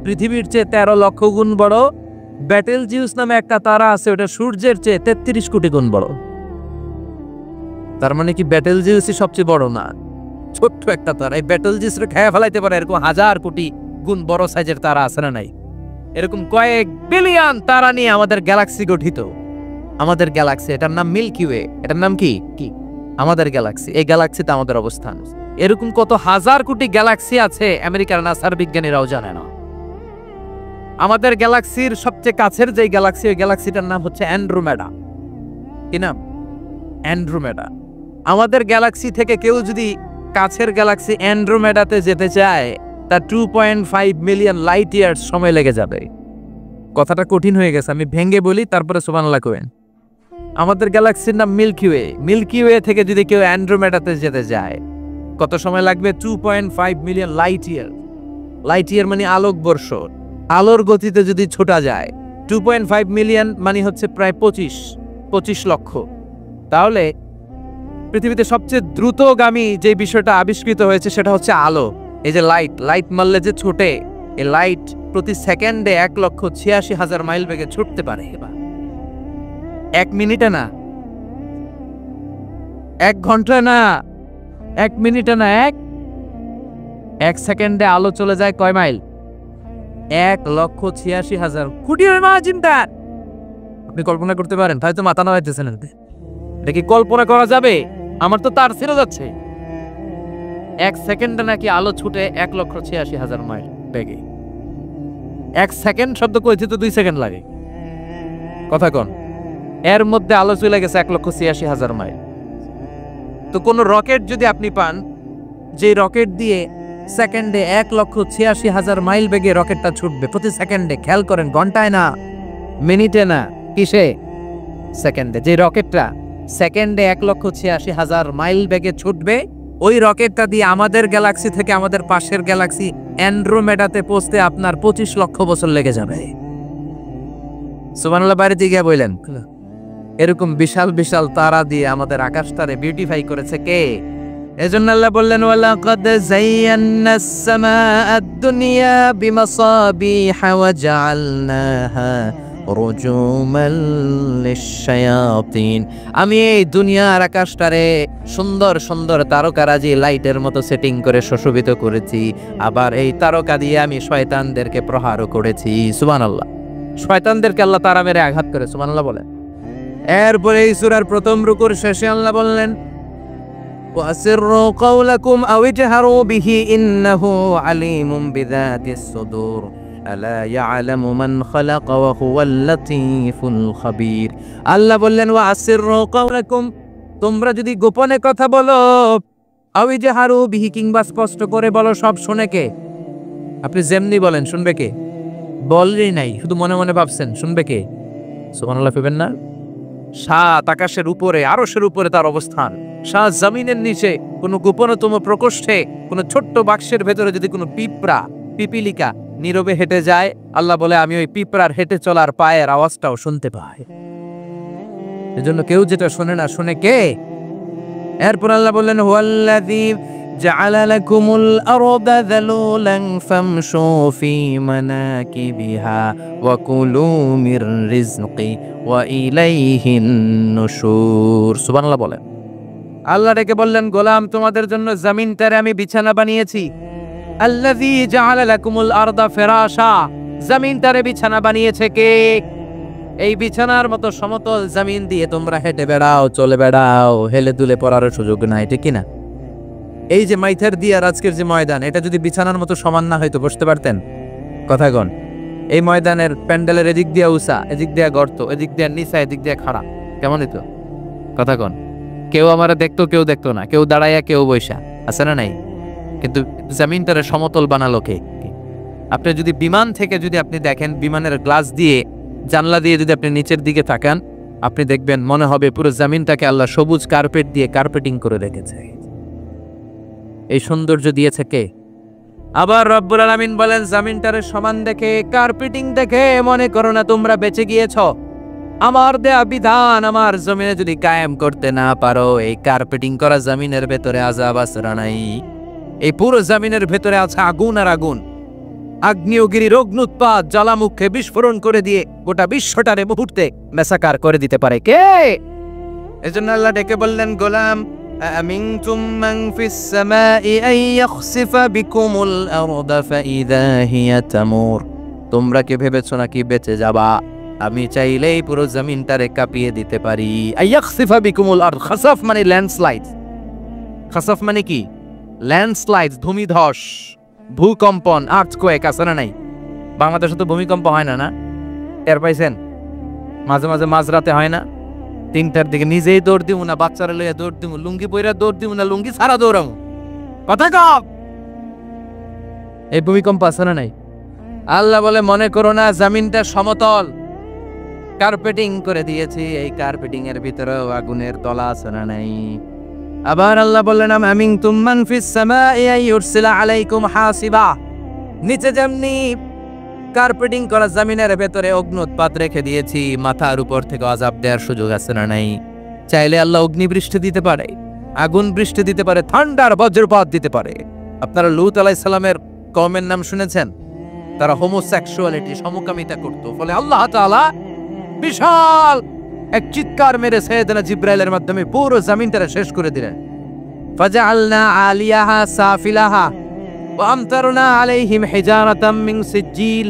পৃথিবীর চেয়ে 13 লক্ষ গুণ বড়, বেটেলজিউস নামে একটা তারা আছে, ওটা সূর্যের চেয়ে 33 কোটি গুণ বড়। তার মানে কি বেটেলজিউসই সবচেয়ে বড় না, ছোট্ট একটা তারা। এই বেটেলজিউসকে খেয়ে ফেলাইতে পারে এরকম 1000 কোটি গুণ বড় সাইজের তারা আছে না নাই? এরকম কয়েক বিলিয়ন তারা নিয়ে আমাদের গ্যালাক্সি গঠিত। আমাদের গ্যালাক্সি, এটার নাম মিল্কি ওয়ে। এটার নাম কি? আমাদের গ্যালাক্সি। এই গ্যালাক্সিতে আমাদের অবস্থান। এরকম কত হাজার কোটি গ্যালাক্সি আছে আমেরিকার নাসার বিজ্ঞানীরাও জানে না। আমাদের গ্যালাক্সির সবচেয়ে কাছের যে গ্যালাক্সি, ওই গ্যালাক্সিটার নাম হচ্ছে অ্যান্ড্রোমেডা। কি নাম? অ্যান্ড্রোমেডা। আমাদের গ্যালাক্সি থেকে কেউ যদি কাছের গ্যালাক্সি অ্যান্ড্রোমেডাতে যেতে চায়, তার 2.5 মিলিয়ন লাইট ইয়ার্স সময় লেগে যাবে। কথাটা কঠিন হয়ে গেছে, আমি ভেঙে বলি, তারপরে সুবহানাল্লাহ কইবেন। আমাদের গ্যালাক্সির নাম মিল্কি ওয়ে। মিল্কি ওয়ে থেকে যদি কেউ অ্যান্ড্রোমেডাতে যেতে যায়, কত সময় লাগবে? 2.5 million light year. Light year মানে আলোকবর্ষ। আলোর গতিতে যদি ছোটা যায়, 2.5 মিলিয়ন মানে হচ্ছে প্রায় 25 লক্ষ। তাহলে পৃথিবীতে সবচেয়ে দ্রুতগামী যে বিষয়টা আবিষ্কৃত হয়েছে সেটা হচ্ছে আলো। এই যে লাইট মারলে যে ছোটে, এই লাইট প্রতি সেকেন্ডে 1,86,000 মাইল বেগে ছুটতে পারে। এবার 1 মিনিটে না, 1 ঘন্টায় না, 1 মিনিটে না, 1 সেকেন্ডে আলো চলে যায় কয় মাইল? 1,86,000 কোটি মাইল। আপনি কল্পনা করতে পারেন? তাই তো মাথা নাড়াইতেছেন। এটা কি কল্পনা করা যাবে? আমার তো তার ছেড়ে যাচ্ছে। 1 সেকেন্ডে নাকি আলো ছুটে 1,86,000 মাইল বেগে। 1 সেকেন্ড শব্দ কইতে তো 2 সেকেন্ড লাগে। কথা কোন? এর মধ্যে আলো চলে গেছে 1,86,000 মাইল। তো কোন রকেট যদি আপনি পান, যে রকেট দিয়ে সেকেন্ডে 1,86,000 মাইল বেগে রকেটটা ছুটবে প্রতি সেকেন্ডে, খেয়াল করেন, ঘন্টায় না, মিনিটে না, কিসে? সেকেন্ডে। যে রকেটটা সেকেন্ডে 1,86,000 মাইল বেগে ছুটবে, ওই রকেটটা দিয়ে আমাদের গ্যালাক্সি থেকে আমাদের পাশের গ্যালাক্সি অ্যান্ড্রোমেডাতে পৌঁছতে আপনার 25 লক্ষ বছর লেগে যাবে। সুবহানাল্লাহ, বাইরে দিকে বললেন। এরকম বিশাল বিশাল তারা দিয়ে আমাদের আকাশটারে বিউটিফাই করেছে কে? এজন্য আল্লাহ বললেন, ওয়ালাকাদ যায়্যানাস সামাআদ দুনিয়া বিমাসাবিহা ওয়া জাআলনাহা রুজুমান লিশ-শায়াতিন। আমি এই দুনিয়ার আকাশটারে সুন্দর সুন্দর তারকারাজি লাইটের মতো সেটিং করে সুশোভিত করেছি। আবার এই তারকা দিয়ে আমি শয়তানদেরকে প্রহারও করেছি। সুবহানাল্লাহ। শয়তানদেরকে আল্লাহ তারা মেরে আঘাত করে। সুবহানাল্লাহ বলেন। এরপরে এই সূরার প্রথম রুকুর শেষে আল্লাহ বললেন, وَأَسِرُّوا قَوْلَكُمْ أَوِ اجْهَرُوا بِهِ إِنَّهُ عَلِيمٌ بِذَاتِ الصُّدُورِ أَلَا يَعْلَمُ مَنْ خَلَقَ وَهُوَ اللَّطِيفُ الْخَبِيرُ। আল্লাহ বললেন, وَأَسِرُّوا قَوْلَكُمْ, তোমরা যদি গোপনে কথা বলো, أَوِ اجْهَرُوا بِهِ, কিংবা স্পষ্ট করে বলো, সব শুনে কে? আপনি যেমনি বলেন শুনবে কে? বললেই নাই, শুধু মনে মনে ভাবছেন, শুনবে কে? সুবহানাল্লাহ পেবেন না? সাত আকাশের উপরে, আরশের উপরে তার অবস্থান, সাত জমিনের নিচে, কোনো গোপনতম প্রকোষ্ঠে, কোনো ছোট্ট বাক্সের ভেতরে যদি কোনো পিপিলিকা নীরবে হেঁটে যায়, আল্লাহ বলে আমি ওই পিঁপড়ার হেঁটে চলার পায়ের আওয়াজটাও শুনতে পাই। এজন্য কেউ যেটা শোনে না, শুনে কে? এরপর আল্লাহ বললেন, হুয়াল্লাযী জাআলা লাকুমুল আরদা যালুলান ফামশু ফি মানাকিবিহা ওয়া কুলু মির রিজকি ওয়া ইলাইহিন নুশুর। সুবহানাল্লাহ বলেন। আল্লাহ ডেকে বললেন, গোলাম, তোমাদের জন্য জমিনটারে আমি বিছানা বানিয়েছি। আল্লাযী জাআলা লাকুমুল আরদা ফিরাশা, জমিনটারে বিছানা বানিয়েছে কে? এই বিছানার মতো সমতল জমিন দিয়ে তোমরা হেঁটে বেড়াও, চলে বেড়াও, হেলে দুলে পড়ার সুযোগ নাই, ঠিক কিনা? এই যে মাইথার দিয়ে আর আজকের যে ময়দান, এটা যদি বিছানার মতো সমান না হয়তো বসতে পারতেন? কথা কন। এই ময়দানের প্যান্ডেলের এদিক দিয়ে উঁচা, এদিক দিয়ে গর্ত, এদিক দিয়ে নিচা, এদিক দিয়ে খাড়া, কেমন হইতো? কথা কন। কেউ আমারা দেখতো, কেউ দেখতো না, কেউ দাঁড়াইয়া, কেউ বৈশা, আছে না নাই? কিন্তু জমিনটারে সমতল বানালো কে? আপনি যদি বিমান থেকে যদি আপনি দেখেন, বিমানের গ্লাস দিয়ে, জানলা দিয়ে যদি আপনি নিচের দিকে তাকান, আপনি দেখবেন মনে হবে পুরো জমিনটাকে আল্লাহ সবুজ কার্পেট দিয়ে কার্পেটিং করে রেখেছে। এই সৌন্দর্য দিয়েছে কে? আবার রব্বুল আলামিন বলেন জমিনটারে সমান দেখে, কার্পেটিং দেখে মনে করো না তোমরা বেঁচে গিয়েছ। আমার দেয়া বিধান আমার জমিনে যদি কায়েম করতে না পারো, এই কার্পেটিং করা জমিনের ভেতরে আযাব আছে না নাই? এই পুরো জমিনের ভেতরে আছে আগুন আর আগুন। আগ্নেয়গিরির অগ্নুৎপাত জ্বালামুখে বিস্ফোরণ করে দিয়ে গোটা বিশ্বটারে মুহূর্তে মেসাকার করে দিতে পারে কে? এজন্য আল্লাহ ডেকে বললেন, গোলাম আমিনতুম মান ফিস সামাই আন ইয়াখসিফা বিকুমুল আরদা ফাইযা হিয়া তামুর। তোমরা কি ভেবেছো নাকি বেঁচে যাবা? আমি চাইলেই পুরো জমিনটারে কাঁপিয়ে দিতে পারি। আন ইয়াখসিফা বিকুমুল আরদ, খাসাফ মানে ল্যান্ডস্লাইড। খাসাফ মানে কি? ল্যান্ডস্লাইড, ভূমিধস, ভূকম্পন, আর্থকোয়েক আছে না নাই? বাংলাদেশে তো ভূমিকম্প হয় না, না টের পাইছেন? মাঝে মাঝে মাঝরাতে হয় না? 3টার দিকে নিজেই দৌড় দিব না, বাচ্চারা লইয়া দৌড় দিব, লুঙ্গি পইরা দৌড় দিব না, লুঙ্গি ছাড়া দৌড়াম। কথা কও, এই ভূমিকম্প আছে না নাই? আল্লাহ বলে মনে করো না জমিনটা সমতল, কার্পেটিং করে দিয়েছি, এই কার্পেটিং এর ভিতরেও আগুনের তলা আছে না নাই? আবার আল্লাহ বললেন আমিনতুম মান ফিস সামাই আন ইউরসিলা আলাইকুম হাসিবা। নিচে যেমনি কার্পেটিং করা জমিনের ভেতরে অগ্নুৎপাত রেখে দিয়েছি, মাথার উপর থেকে আযাব দেওয়ার সুযোগ আছে না নাই? চাইলে আল্লাহ অগ্নি বৃষ্টি দিতে পারে, আগুন বৃষ্টি দিতে পারে, ঠান্ডার বজ্রপাত দিতে পারে। আপনারা লূত আলাইহিস সালামের কওমের নাম শুনেছেন? তারা হোমোসেক্সুয়ালিটি, সমকামিতা করত। ফলে আল্লাহ তাআলা বিশাল এক চিৎকার মেরে সাইয়েদনা জিবরাইলের মাধ্যমে পুরো জমিনটা শেষ করে দিলেন। ফাজআলনা আলিয়াহা সাফিলাহা ওয়া আমতারনা আলাইহিম হিজারাতাম মিন সিজিল।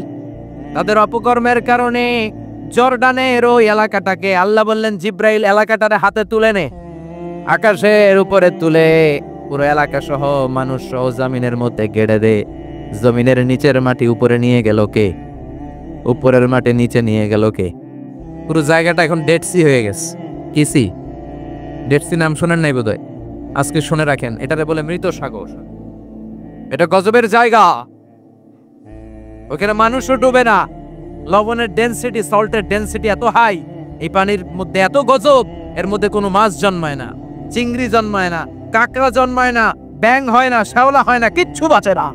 তাদের অপকর্মের কারণে জর্ডানের ওই এলাকাটাকে আল্লাহ বললেন জিবরাইল এলাকাটারে হাতে তুলে নে, আকাশের উপরে তুলে পুরো এলাকা সহ মানুষ সহ জমিনের মধ্যে গেড়ে দে। জমিনের নিচের মাটি উপরে নিয়ে গেল কে? উপরের মাটি নিচে নিয়ে গেল কে? পুরো জায়গাটা এখন ডেড সি হয়ে গেছে। কি সি? ডেড সি নাম শোনেন নাই বোধহয়? আজকে শুনে রাখেন, এটারে বলে মৃত সাগর। এটা গজবের জায়গা, ওখানে মানুষও ডুবে না। লবণের ডেনসিটি, সল্টের ডেনসিটি এত হাই, এই পানির মধ্যে এত গজব, এর মধ্যে কোনো মাছ জন্মায় না, চিংড়ি জন্মায় না, কাঁকড়া জন্মায় না, ব্যাং হয় না, শ্যাওলা হয় না, কিচ্ছু বাঁচে না।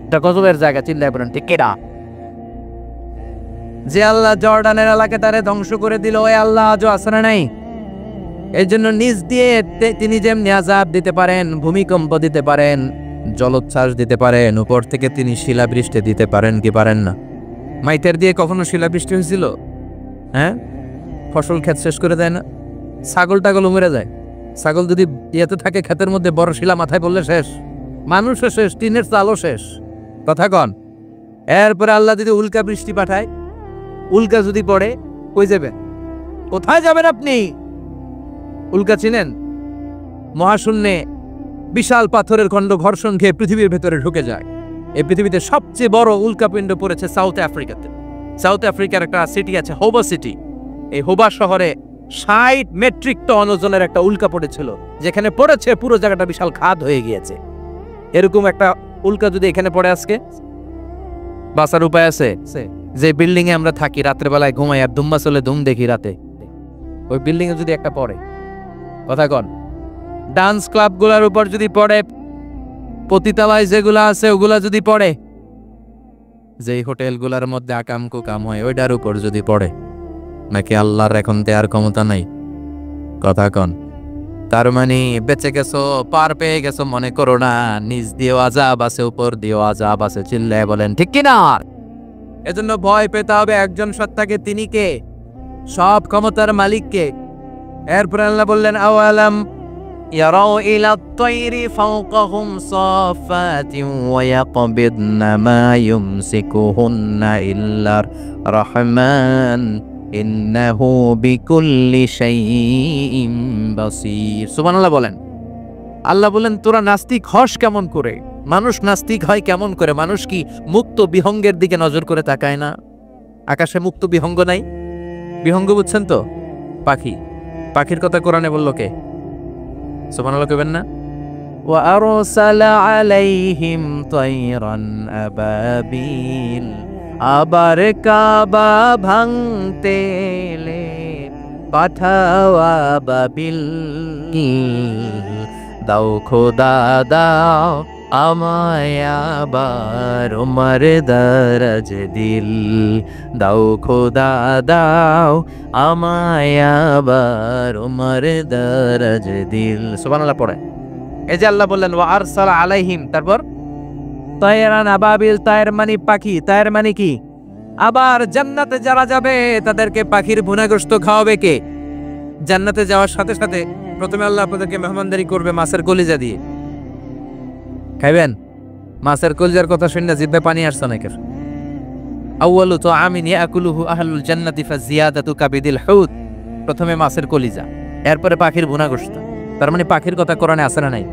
এটা গজবের জায়গা, চিল্লায় বলেন ঠিক কিনা? যে আল্লাহ জর্ডানের এলাকাটারে ধ্বংস করে দিল, ওই আল্লাহ আজও আছে না নাই? এই জন্য নিজ দিয়ে তিনি যেমনি আযাব দিতে পারেন, ভূমিকম্প দিতে পারেন, জলোচ্ছ্বাস দিতে পারেন, উপর থেকে তিনি শিলাবৃষ্টি দিতে পারেন কি পারেন না? মাইটার দিয়ে কখনো শিলাবৃষ্টি হয়েছিল? হ্যাঁ, ফসল ক্ষেত শেষ করে দেয় না? ছাগল টাগল মরে যায়। ছাগল যদি ইয়েতে থাকে ক্ষেতের মধ্যে, বড় শিলা মাথায় পড়লে শেষ, মানুষও শেষ, টিনের চালও শেষ। কথা কন। এরপরে আল্লাহ যদি উল্কা বৃষ্টি পাঠায়, উল্কা যদি পড়ে, কই যাবেন? কোথায় যাবেন আপনি? উল্কা চিনেন? মহাশূন্যে বিশাল পাথরের খণ্ড ঘর্ষণ খেয়ে পৃথিবীর ভেতরে ঢুকে যায়। এই পৃথিবীতে সবচেয়ে বড় উল্কাপিণ্ড পড়েছে সাউথ আফ্রিকাতে। সাউথ আফ্রিকার একটা সিটি আছে হোবা সিটি। এই হোবা শহরে 60 মেট্রিক টন ওজনের একটা উল্কা পড়েছিল, যেখানে পড়েছে পুরো জায়গাটা বিশাল খাদ হয়ে গিয়েছে। এরকম একটা উল্কা যদি এখানে পড়ে আজকে, বাঁচার উপায় আছে? যে বিল্ডিং এ আমরা থাকি, রাত্রে বেলায় ঘুমাই আর ধুম্মা চলে ধুম দেখি রাতে, ওই বিল্ডিং এ যদি একটা পড়ে, কথা কন, ডান্স ক্লাব গুলার উপর যদি পড়ে, পতিতালয় যেগুলা আছে ওগুলা যদি পড়ে, যেই হোটেল গুলার মধ্যে আকাম কুকাম হয় ওইটার উপর যদি পড়ে, নাকি আল্লাহর এখন দেয়ার ক্ষমতা নাই? কথা কন। তার মানে বেঁচে গেছো, পার পেয়ে গেছো মনে করো না, নিজ দিয়েও আযাব আছে, উপর দিয়েও আযাব আছে। চিল্লায় বলেন ঠিক কিনা? এজন্য ভয় পেতে হবে একজন সত্তাকে, তিনি কে? সব ক্ষমতার মালিককে। এরপর আল্লাহ বললেন আওয়ালাম ইয়ারাউ ইলা তায়রি ফাওকাহুম সাফাতিন ওয়া ইয়াকবিদনা মা ইউমসিকুহুন্না ইল্লার রহমান ইন্নাহু বিকুল্লি শাইইন বাসীর। সুবহানাল্লাহ বলেন। আল্লাহ বলেন তোরা নাস্তিক হস কেমন করে? মানুষ নাস্তিক হয় কেমন করে? মানুষ কি মুক্ত বিহঙ্গের দিকে নজর করে তাকায় না? আকাশে মুক্ত বিহঙ্গ নাই? বিহঙ্গ বুঝছেন তো? পাখি। পাখির কথা কোরআনে বলল কে? সুবহানাল্লাহ কইবেন না? ওয়া আরসালা আলাইহিম তায়রান আবাবিল। আবার কাবা ভাঙতে এলে পাঠাও আবাবিল। দাও খোদা দাও আমায় আবার উমর দরজ দিল দাও খোদা দাও, আমায় আবার উমর দরজ দিল। সুবহানাল্লাহ পড়ে। এই যে আল্লাহ বললেন ওয়া আরসালা আলাইহিম, তারপর তায়রান আবাবিল, তায়ের মানে পাখি, তায়ের মানে কি? আবার জান্নাতে যারা যাবে তাদেরকে পাখির ভুনাগ্রস্ত খাওয়াবে কে? জান্নাতে যাওয়ার সাথে সাথে প্রথমে আল্লাহ আপনাদেরকে মেহমানদারি করবে মাছের কলিজা দিয়ে। খাইবেন? মাছের কলিজার কথা শুনে জিভে পানি আসছে অনেকের। আউয়ালু তাআমিন ইয়াকুলুহু আহলুল জান্নাতি ফাজিয়াদাতু কাবিদিল হুত, প্রথমে মাছের কলিজা, এরপরে পাখির ভুনাগ্রস্ত। তার মানে পাখির কথা কোরআনে আছে না নাই?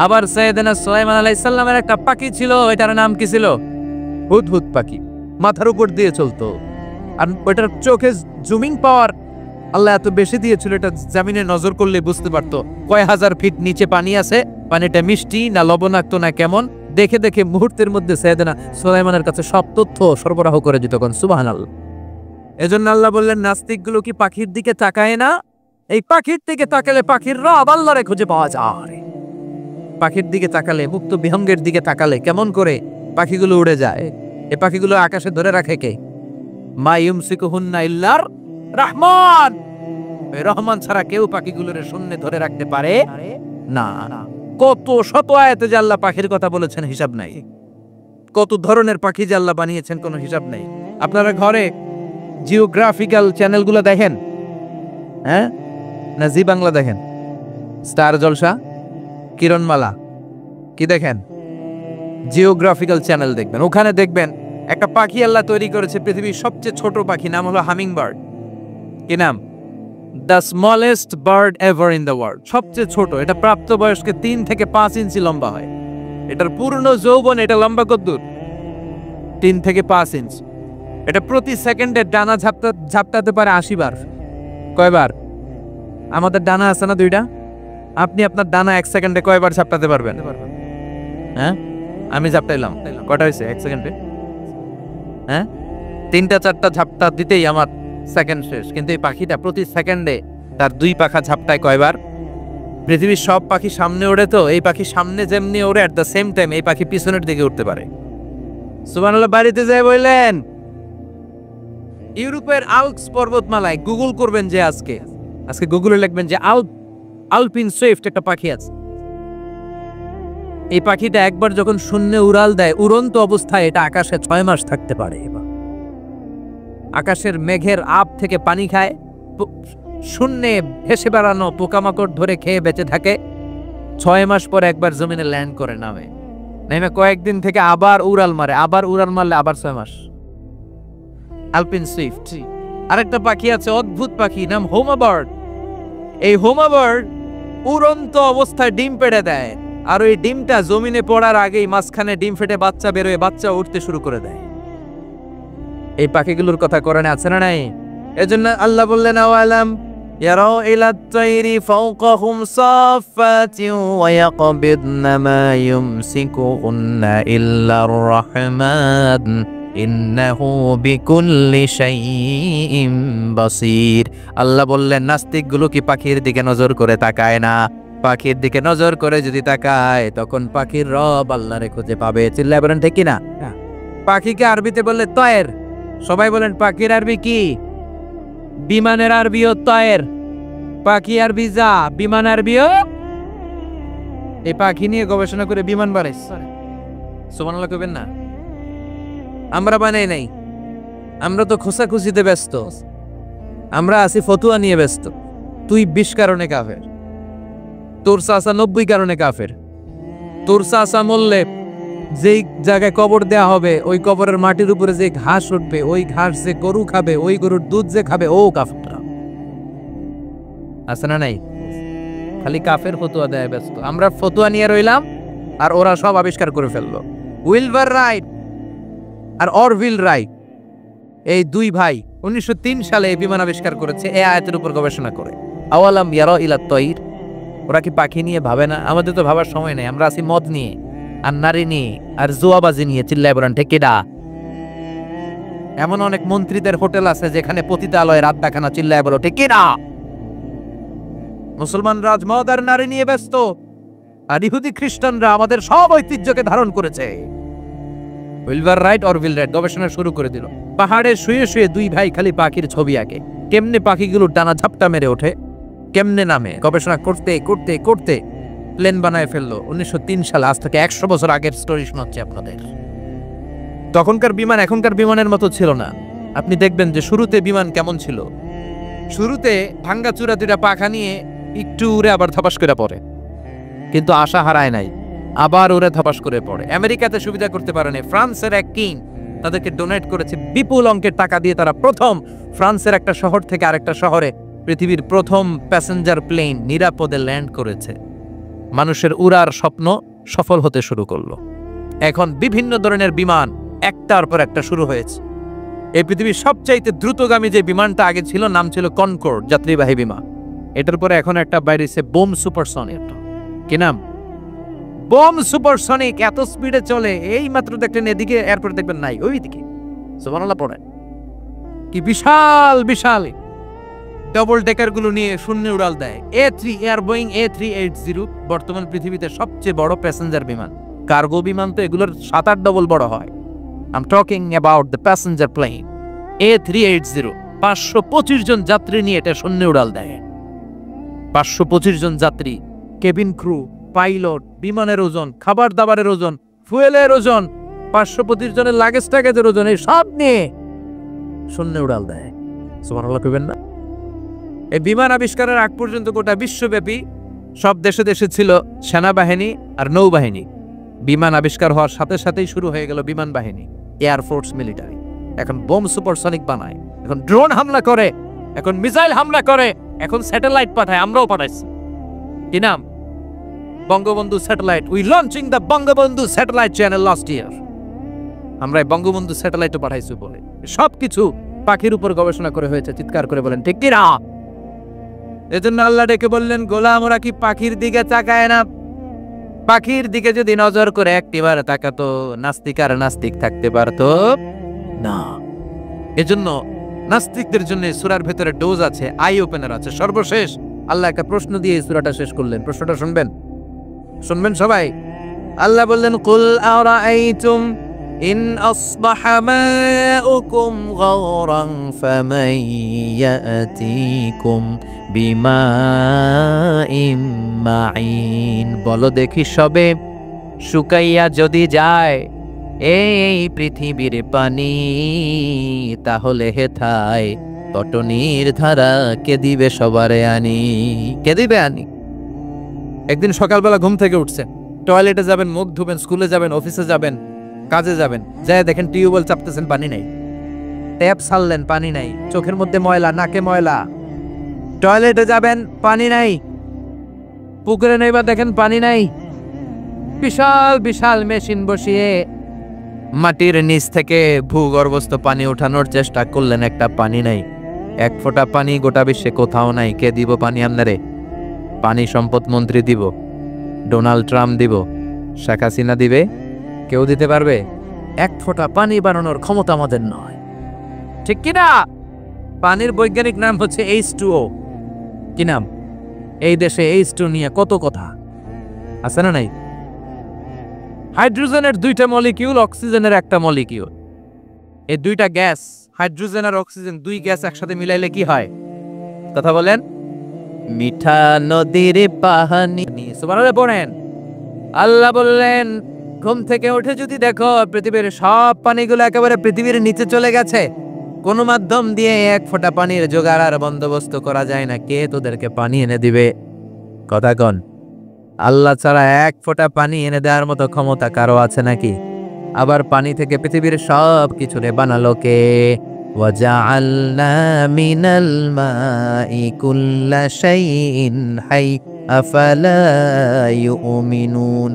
আবার সাইয়েদনা সুলাইমান আলাইহিস সালামের একটা পাখি ছিল, এটার নাম কি ছিল? হুদহুদ পাখি, মাথার উপর দিয়ে চলতো। আর ওটার চোখে জুমিং পাওয়ার আল্লাহ এত বেশি দিয়েছিল, এটা জামিনে নজর করলে বুঝতে পারতো কয় হাজার ফিট নিচে পানি আছে, পানিটা মিষ্টি না লবণাক্ত না কেমন, দেখে দেখে মুহূর্তের মধ্যে সাইয়েদনা সুলাইমানের কাছে সব তথ্য সরবরাহ করে দিত। কোন সুবহানাল্লাহ। এজন্য আল্লাহ বললেন নাস্তিকগুলো কি পাখির দিকে তাকায় না? এই পাখির দিকে তাকালে পাখির রব আল্লাহরে খুঁজে পাওয়া যায়। পাখির দিকে তাকালে, মুক্ত বিহঙ্গের দিকে তাকালে কেমন করে পাখিগুলো উড়ে যায়। এই পাখিগুলো আকাশে ধরে রাখে কে? মা ইউমসিকুহুন্না ইল্লার রহমান। রহমান ছাড়া কেউ পাখিগুলোর শূন্যে ধরে রাখতে পারে না। কত শত আয়াতে যে আল্লাহ পাখির কথা বলেছেন হিসাব নাই। কত ধরনের পাখি যে আল্লাহ বানিয়েছেন কোনো হিসাব নাই। আপনারা ঘরে জিওগ্রাফিক্যাল চ্যানেলগুলো দেখেন? হ্যাঁ, না জি বাংলা দেখেন? স্টার জলসা, কিরণমালা, কি দেখেন? জিওগ্রাফিক্যাল চ্যানেল দেখবেন। ওখানে দেখবেন একটা পাখি আল্লাহ তৈরি করেছে, পৃথিবীর সবচেয়ে ছোট পাখি, নাম হলো হামিং বার্ড। কি নাম? The smallest bird ever in the world. সবচেয়ে ছোট। এটা প্রাপ্তবয়স্কে 3 থেকে 5 ইঞ্চি লম্বা হয়। এটার পূর্ণ যৌবন এটা লম্বা কতদূর? 3 থেকে 5 ইঞ্চ। এটা প্রতি সেকেন্ডে ডানা ঝাপটাতে পারে 80 বার। কয়বার? আমাদের ডানা আছে না 2টা? আপনি আপনার ডানা 1 সেকেন্ডে কয়বার ঝাপটাতে পারবেন? হ্যাঁ, আমি ঝাপটাইলাম, কয়টা হয়েছে 1 সেকেন্ডে? হ্যাঁ, 3টা 4টা ঝাপটা দিতেই আমার সেকেন্ড শেষ। কিন্তু এই পাখিটা প্রতি সেকেন্ডে তার 2 পাখা ঝাপটায় কয়বার? পৃথিবীর সব পাখি সামনে ওড়ে, তো এই পাখি সামনে যেমনি ওড়ে এট দ্য সেম টাইম এই পাখি পিছনের দিকে উঠতে পারে। সুবহানাল্লাহ। বাড়িতে যায় বললেন ইউরোপের আল্পস পর্বতমালায় গুগল করবেন যে আজকে গুগলে লিখবেন যে আলপিন সুইফট একটা পাখি আছে। এই পাখিটা একবার যখন শূন্যে উড়াল দেয়, উড়ন্ত অবস্থায় এটা আকাশে 6 মাস থাকতে পারে। আকাশের মেঘের আপ থেকে পানি খায়, শূন্যে ভেসে বেড়ানো পোকামাকড় ধরে খেয়ে বেঁচে থাকে। 6 মাস পর একবার জমিনে ল্যান্ড করে, নেমে কয়েকদিন থেকে আবার উড়াল মারে, আবার 6 মাস। আলপিন সুইফট। আরেকটা পাখি আছে, অদ্ভুত পাখি, নাম হোমা বার্ড। এই হোমা বার্ড উড়ন্ত অবস্থায় ডিম পেড়ে দেয়, আর ওই ডিমটা জমিনে পড়ার আগেই মাঝখানে ডিম ফেটে বাচ্চা বেরোয়, বাচ্চা উঠতে শুরু করে দেয়। এই পাখিগুলোর কথা কোরআনে আছে না নাই? এজন্য আল্লাহ বললেন আওয়ালাম ইয়ারাউ ইলাত তাইরি ফাওকাহুম সাফাতিন ওয়া ইয়াকবিদনা মা ইউমসিকুহুন্না ইল্লার রাহমান ইন্নাহু বিকুল্লি শাইইন বাসীর। আল্লাহ বললেন নাস্তিকগুলো কি পাখির দিকে নজর করে তাকায় না? পাখির দিকে নজর করে যদি তাকায় তখন পাখির রব আল্লাহরে খুঁজে পাবে। চিল্লায় বলেন ঠিক কিনা? পাখিকে আরবিতে বললে তয়ের। সবাই বলেন পাখির আরবি কি? বিমানের আরবিও তয়ের। পাখি আরবি যা, বিমান আরবিও। এই পাখি নিয়ে গবেষণা করে বিমান বানাইছে। সুবহানাল্লাহ কইবেন না? আমরা বানাই নাই, আমরা তো খোঁচাখুচিতে ব্যস্ত, আমরা আছি ফতুয়া নিয়ে ব্যস্ত। তুই 20 কারণে কাফের, তোর চাচা 90 কারণে কাফের। তোর চাচা মরলে যেই জায়গায় কবর দেয়া হবে ওই কবরের মাটির উপরে যে ঘাস উঠবে, ওই ঘাস যে গরু খাবে, ওই গরুর দুধ যে খাবে, ও কাফের। আছে না নাই? খালি কাফের ফতুয়া দেয় ব্যস্ত। আমরা ফতুয়া নিয়ে রইলাম আর ওরা সব আবিষ্কার করে ফেললো। উইলবার রাইট আর অরভিল রাইট, এই 2 ভাই 1903 সালে এই বিমান আবিষ্কার করেছে এই আয়াতের উপর গবেষণা করে। আওয়ালাম ইয়ারাউ ইলাত তাইর। ওরা কি পাখি নিয়ে ভাবে না? আমাদের তো ভাবার সময় নেই, আমরা আছি মদ নিয়ে আর নারী নিয়ে আর জুয়াবাজি নিয়ে। চিল্লায় বলেন ঠিক কিনা? এমন অনেক মন্ত্রীদের হোটেল আছে যেখানে পতিতালয়ের আড্ডাখানা। চিল্লায় বলো ঠিক কিনা? মুসলমান রাজ মদ আর নারী নিয়ে ব্যস্ত। আর ইহুদি খ্রিস্টানরা আমাদের সব ঐতিহ্যকে ধারণ করেছে। Wilbur right or will write গবেষণা শুরু করে দিল। পাহাড়ে শুয়ে শুয়ে দুই ভাই খালি পাখির ছবি আঁকে, কেমনে পাখিগুলো ডানা ঝাপটা মেরে ওঠে, কেমনে নামে। গবেষণা করতে করতে করতে প্লেন বানায় ফেললো 1903 সালে। আজ থেকে 100 বছর আগের স্টোরি শোনাচ্ছি আপনাদের। তখনকার বিমান এখনকার বিমানের মতো ছিল না। আপনি দেখবেন যে শুরুতে বিমান কেমন ছিল। শুরুতে ভাঙ্গা চূড়া দুটা পাখা নিয়ে একটু উড়ে আবার ধপাস করে পড়ে, কিন্তু আশা হারায় নাই, আবার উড়ে ধপাস করে পড়ে। আমেরিকাতে সুবিধা করতে পারেনি। ফ্রান্সের এক কিং তাদেরকে ডোনেট করেছে বিপুল অঙ্কের টাকা দিয়ে। তারা প্রথম ফ্রান্সের একটা শহর থেকে আরেকটা শহরে পৃথিবীর প্রথম প্যাসেঞ্জার প্লেন নিরাপদে ল্যান্ড করেছে। মানুষের উড়ার স্বপ্ন সফল হতে শুরু করলো। এখন বিভিন্ন ধরনের বিমান একটার পর একটা শুরু হয়েছে। এই পৃথিবীর সবচাইতে দ্রুতগামী যে বিমানটা আগে ছিল নাম ছিল কনকর্ড, যাত্রীবাহী বিমান। এটার পরে এখন একটা বাইরেছে বোম সুপারসনিক। কি নাম? Bomb supersonic. এত স্পিডে চলে, এই মাত্র দেখলেন এদিকে এয়ারপোর্ট দেখবেন নাই, ওইদিকে সুবহানাল্লাহ পড়ে। কি বিশাল বিশাল ডবল ডেকার গুলো নিয়ে শূন্য উড়াল দেয়। বোয়িং A380 বর্তমান পৃথিবীতে সবচেয়ে বড় প্যাসেঞ্জার বিমান। কার্গো বিমান তো এগুলোর 7-8 ডবল বড় হয়। I'm talking about the passenger plane A380। 525 জন যাত্রী নিয়ে এটা শূন্য উড়াল দেয়। 525 জন যাত্রী, কেবিন ক্রু, পাইলট, বিমানের ওজন, খাবার দাবারের ওজন, ফুয়েলের ওজন, 525 জনের লাগেজ টাগেজের ওজন, এই সব নিয়ে শূন্য উড়াল দেয়। সুবহানাল্লাহ কইবেন না? এই বিমান আবিষ্কারের আগ পর্যন্ত গোটা বিশ্বব্যাপী সব দেশে দেশে ছিল সেনাবাহিনী আর নৌবাহিনী। বিমান আবিষ্কার হওয়ার সাথে সাথেই শুরু হয়ে গেল বিমান বাহিনী, এয়ারফোর্স, মিলিটারি। এখন বোম সুপারসনিক বানায়, এখন ড্রোন হামলা করে, এখন মিসাইল হামলা করে, এখন স্যাটেলাইট পাঠায়। আমরাও পাঠাইছি। কি নাম? Bangabandhu satellite. We launching the Bangabandhu satellite channel last year. আমরা বঙ্গবন্ধু স্যাটেলাইটও পাঠাইছি বলে সবকিছু পাখির উপর গবেষণা করে হয়েছে। চিৎকার করে বলেন ঠিক কি না? এজন্য আল্লাহ ডেকে বললেন, গোলাম ওরা কি পাখির দিকে তাকায় না? পাখির দিকে যদি নজর করে একটিবার তাকাতো, নাস্তিক আর নাস্তিক থাকতে পারতো না। এজন্য নাস্তিকদের জন্য সূরার ভেতরে ডোজ আছে, আই ওপেনার আছে। সর্বশেষ আল্লাহ একটা প্রশ্ন দিয়ে সূরাটা শেষ করলেন। প্রশ্নটা শুনবেন, শুনবেন সবাই। আল্লাহ বললেন, কুল আরাআইতুম ইন আসবাহা মাউকুম গাওরান ফামান ইয়াতিকুম বিমাইম মাইন। বলো দেখি সবে, শুকাইয়া যদি যায় এই পৃথিবীর পানি, তাহলে হেথায় তটনির ধারা কে দিবে সবারে আনি? কে দিবে আনি? একদিন সকালবেলা ঘুম থেকে উঠছেন, টয়লেটে যাবেন, মুখ ধুবেন, স্কুলে যাবেন, অফিসে যাবেন, কাজে যাবেন, যায় দেখেন টিউবওয়েল চাপতেছেন, পানি নাই। ট্যাপ ছাড়লেন, পানি নাই। চোখের মধ্যে ময়লা, নাকে ময়লা। টয়লেটে যাবেন, পানি নাই। পুকুরে নেইবা দেখেন পানি নাই। বিশাল বিশাল মেশিন বসিয়ে মাটির নিচ থেকে ভূগর্ভস্থ পানি ওঠানোর চেষ্টা করলেন, একটা পানি নাই। এক ফোঁটা পানি গোটা বিশ্বে কোথাও নাই। কে দিব পানি আপনারে? পানি সম্পদ মন্ত্রী দিব, ডোনাল্ড ট্রাম্প দিব, শেখ হাসিনা দিবে? কেউ দিতে পারবে? এক ফোঁটা পানি বানানোর ক্ষমতা আমাদের নয়, ঠিক কিনা? পানির বৈজ্ঞানিক নাম হচ্ছে H2O। কি নাম? এই দেশে H2 নিয়ে কত কথা আছে না নাই? হাইড্রোজেনের 2টা মলিকিউল, অক্সিজেনের একটা মলিকিউল। এই 2টা গ্যাস, হাইড্রোজেন আর অক্সিজেন, 2 গ্যাস একসাথে মিলাইলে কি হয়? কথা বলেন। মিঠা নদীর পানি। সুবহানাল্লাহ পড়েন। আল্লাহ বললেন, ঘুম থেকে উঠে যদি দেখো পৃথিবীর সব পানিগুলো একেবারে পৃথিবীর নিচে চলে গেছে, কোন মাধ্যম দিয়ে এক ফোঁটা পানির জোগাড় আর বন্দোবস্ত করা যায় না, কে তোদেরকে পানি এনে দিবে? কথা কন। আল্লাহ ছাড়া এক ফোঁটা পানি এনে দেওয়ার মতো ক্ষমতা কারো আছে নাকি? আবার পানি থেকে পৃথিবীর সব কিছু রে বানালো কে? ওয়াজআলনা মিনাল মাই কুল্লা শাইইন হাই আফালা ইউমিনুন।